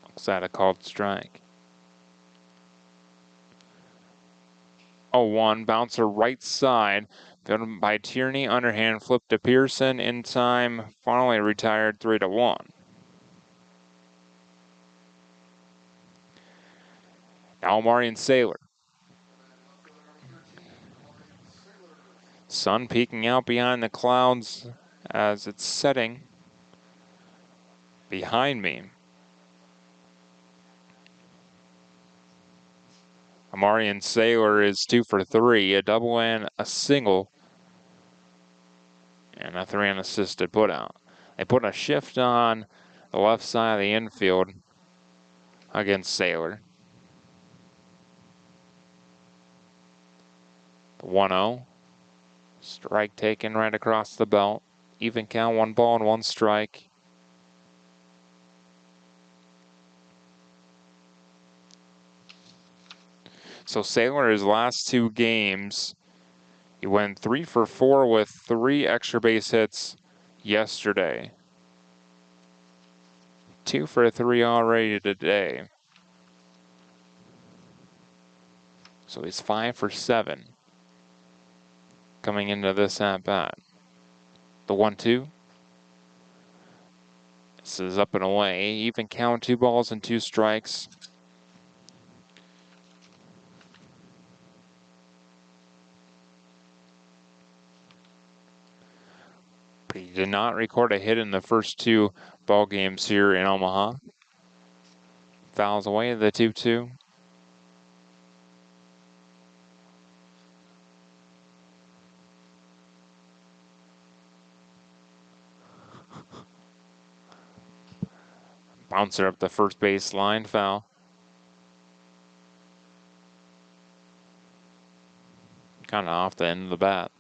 B: Looks at a called strike. 0-1, bouncer right side. Fielded by Tourney, underhand flip to Pearson in time. Farley retired 3-1. Now Marion Saylor. Sun peeking out behind the clouds as it's setting behind me. Marion Saylor is 2 for 3, a double and a single, and a 3 unassisted putout. They put a shift on the left side of the infield against Saylor. The 1-0. Strike taken right across the belt. Even count, 1 ball and 1 strike. So Saylor, his last 2 games, he went 3 for 4 with 3 extra base hits yesterday. 2 for 3 already today. So he's 5 for 7 coming into this at-bat. The 1-2. This is up and away. Even count, 2 balls and 2 strikes. But he did not record a hit in the first 2 ball games here in Omaha. Fouls away the 2-2. Bouncer up the first base line, foul. Kind of off the end of the bat.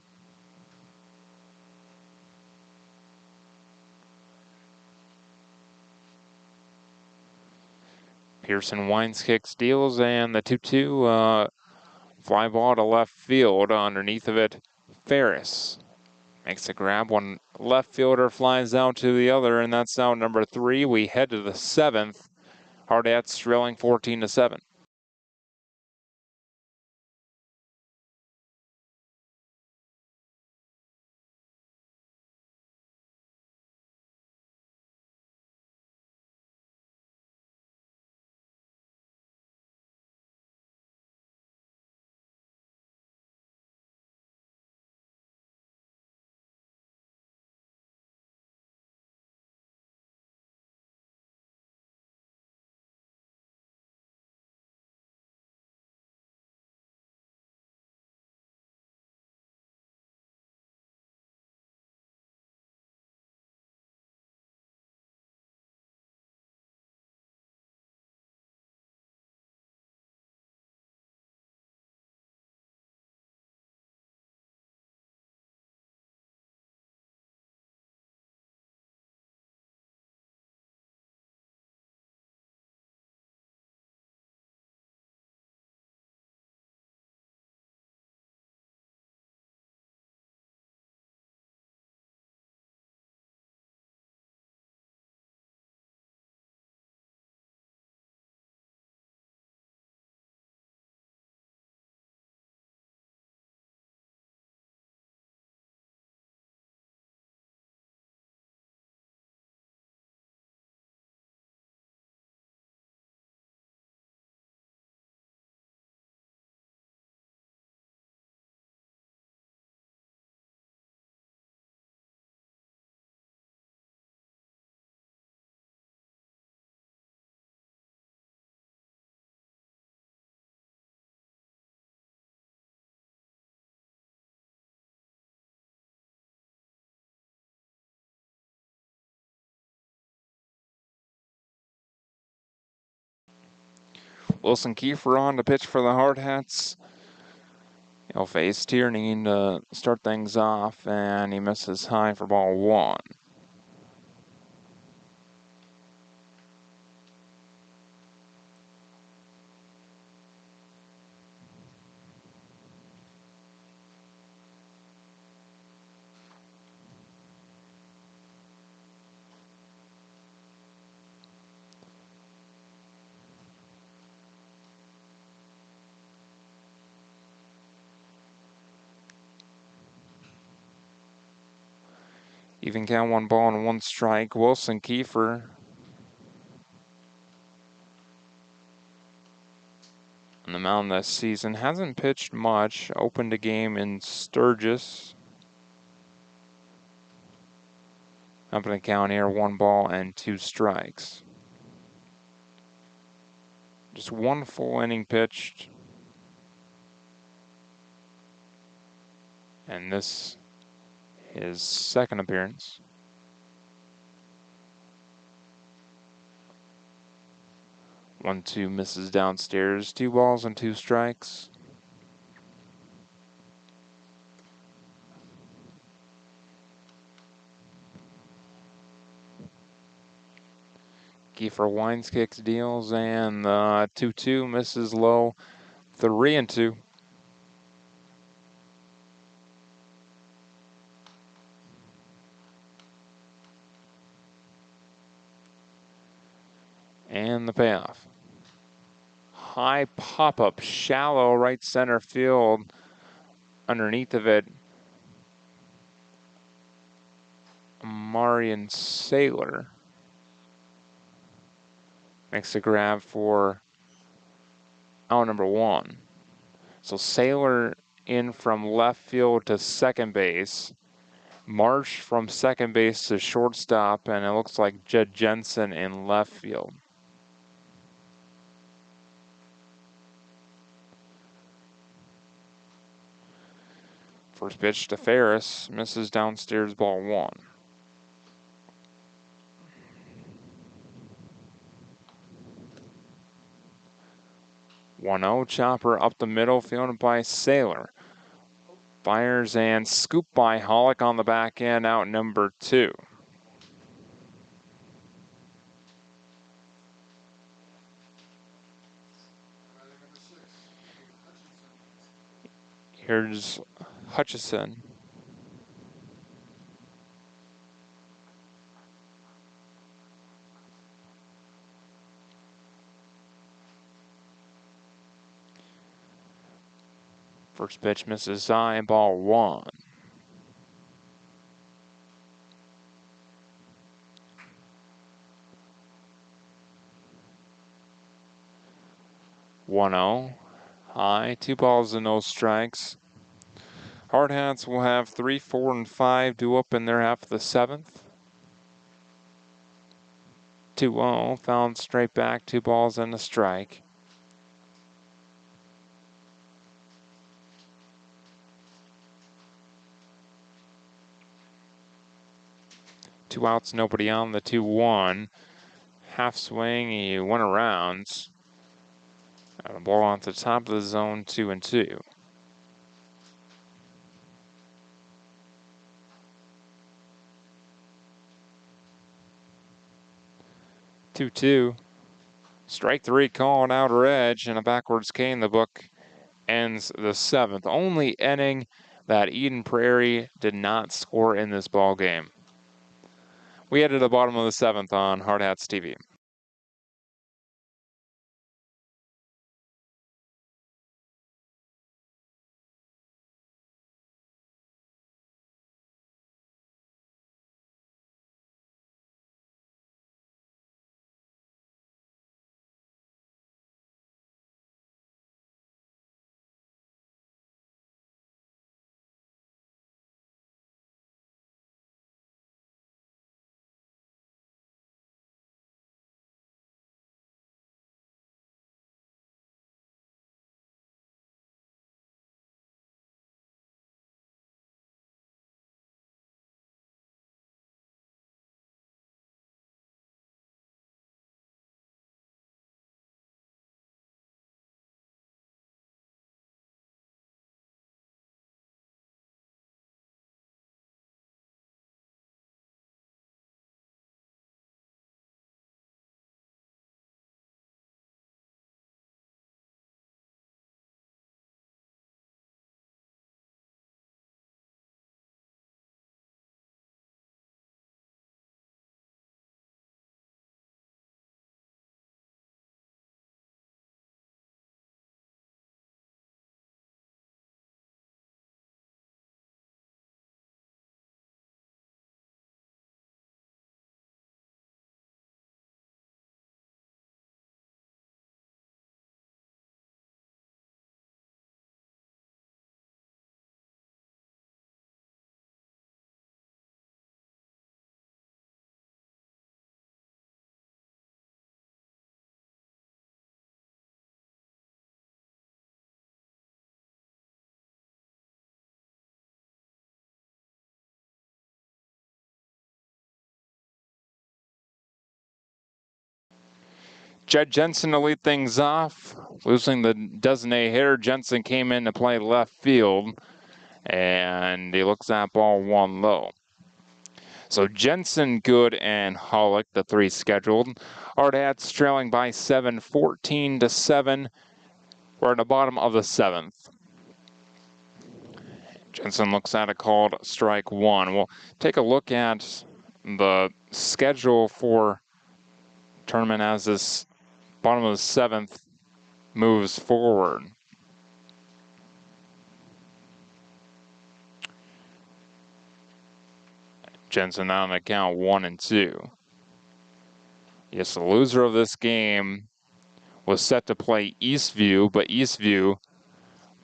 B: Pearson winds, kicks, deals, and the 2-2 fly ball to left field. Underneath of it, Ferris makes a grab. One left fielder flies out to the other, and that's out number 3. We head to the 7th. Hardhats trailing 14-7. Wilson Kiefer on to pitch for the Hardhats. He'll face Tourney to start things off, and he misses high for ball 1. Even count 1 ball and 1 strike. Wilson Kiefer on the mound this season. Hasn't pitched much. Opened a game in Sturgis. Up in the count here, 1 ball and 2 strikes. Just 1 full inning pitched. And this his second appearance. 1-2 misses downstairs. 2 balls and 2 strikes. Kiefer winds, kicks, deals, and 2-2 misses low. 3-2. And the payoff. High pop-up, shallow right center field. Underneath of it, Marion Saylor makes a grab for out number 1. So Saylor in from left field to second base. Marsh from second base to shortstop, and it looks like Jed Jensen in left field. First pitch to Ferris, misses downstairs, ball 1. One-0 chopper up the middle, fielded by Saylor. Fires and scoop by Hollick on the back end, out number 2. Here's Hutchison. First pitch misses high, ball 1. One-0, high, 2 balls and no strikes. Hardhats will have 3, 4, and 5 due up in their half of the 7th. 2-0, found straight back, 2 balls and a strike. Two outs, nobody on, the 2-1. Half swing, he went around. And a ball on the top of the zone, 2-2. 2-2. Strike 3 called outer edge, and a backwards cane. The book ends the 7th. Only inning that Eden Prairie did not score in this ball game. We head to the bottom of the 7th on Hardhats TV. Jed Jensen to lead things off. Losing the designated hitter, Jensen came in to play left field, and he looks at ball 1 low. So Jensen, Good, and Hollick, the 3 scheduled. Hardhats trailing by 7, 14-7. We're in the bottom of the 7th. Jensen looks at a called strike 1. We'll take a look at the schedule for tournament as this bottom of the 7th moves forward. Jensen on the count 1 and 2. Yes, the loser of this game was set to play Eastview, but Eastview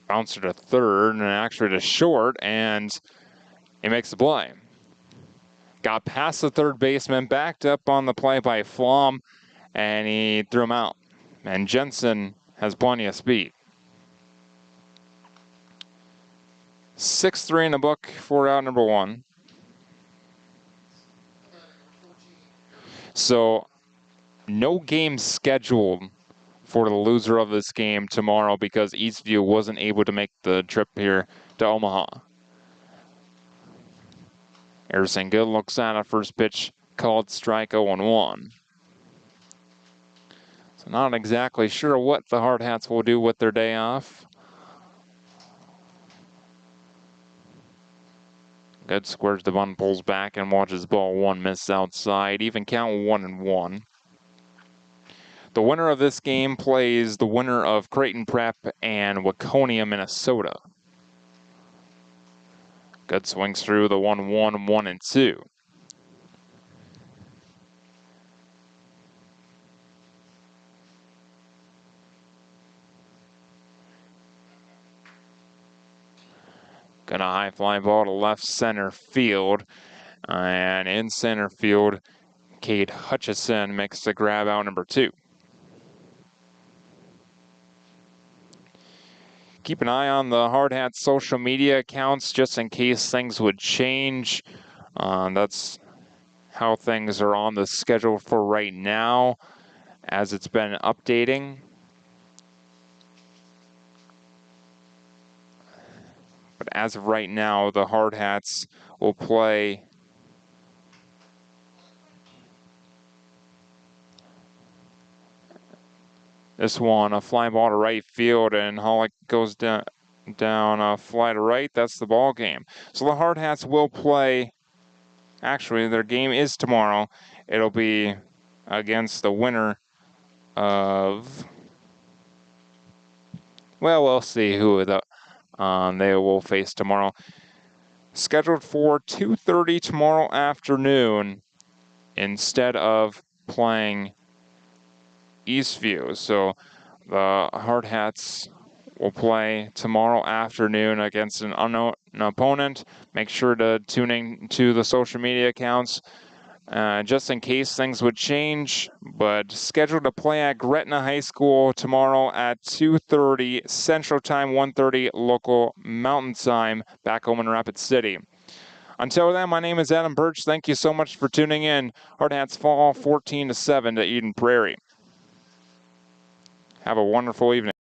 B: bounced to third and actually to short, and he makes the play. Got past the third baseman, backed up on the play by Flom, and he threw him out. And Jensen has plenty of speed. 6-3 in the book for out number 1. So, no game scheduled for the loser of this game tomorrow because Eastview wasn't able to make the trip here to Omaha. Harrison Good looks at a first pitch called strike 0-1. So not exactly sure what the Hardhats will do with their day off. Good squares the bunt, pulls back and watches ball 1 miss outside. Even count 1-1. The winner of this game plays the winner of Creighton Prep and Waconia, Minnesota. Good swings through the 1-1, 1-2. Gonna high fly ball to left center field. And in center field, Cade Hutchison makes the grab out number 2. Keep an eye on the Hardhats social media accounts just in case things would change. That's how things are on the schedule for right now as it's been updating. But as of right now, the Hardhats will play this one, a fly ball to right field, and Hollick goes down a fly to right. That's the ball game. So the Hardhats will play. Actually, their game is tomorrow. It'll be against the winner of. Well, we'll see who they will face tomorrow. Scheduled for 2:30 tomorrow afternoon instead of playing Eastview. So the Hardhats will play tomorrow afternoon against an unknown opponent. Make sure to tune in to the social media accounts just in case things would change. But scheduled to play at Gretna High School tomorrow at 2:30 Central Time, 1:30 local Mountain Time, back home in Rapid City. Until then, my name is Adam Birch. Thank you so much for tuning in. Hardhats fall 14-7 to Eden Prairie. Have a wonderful evening.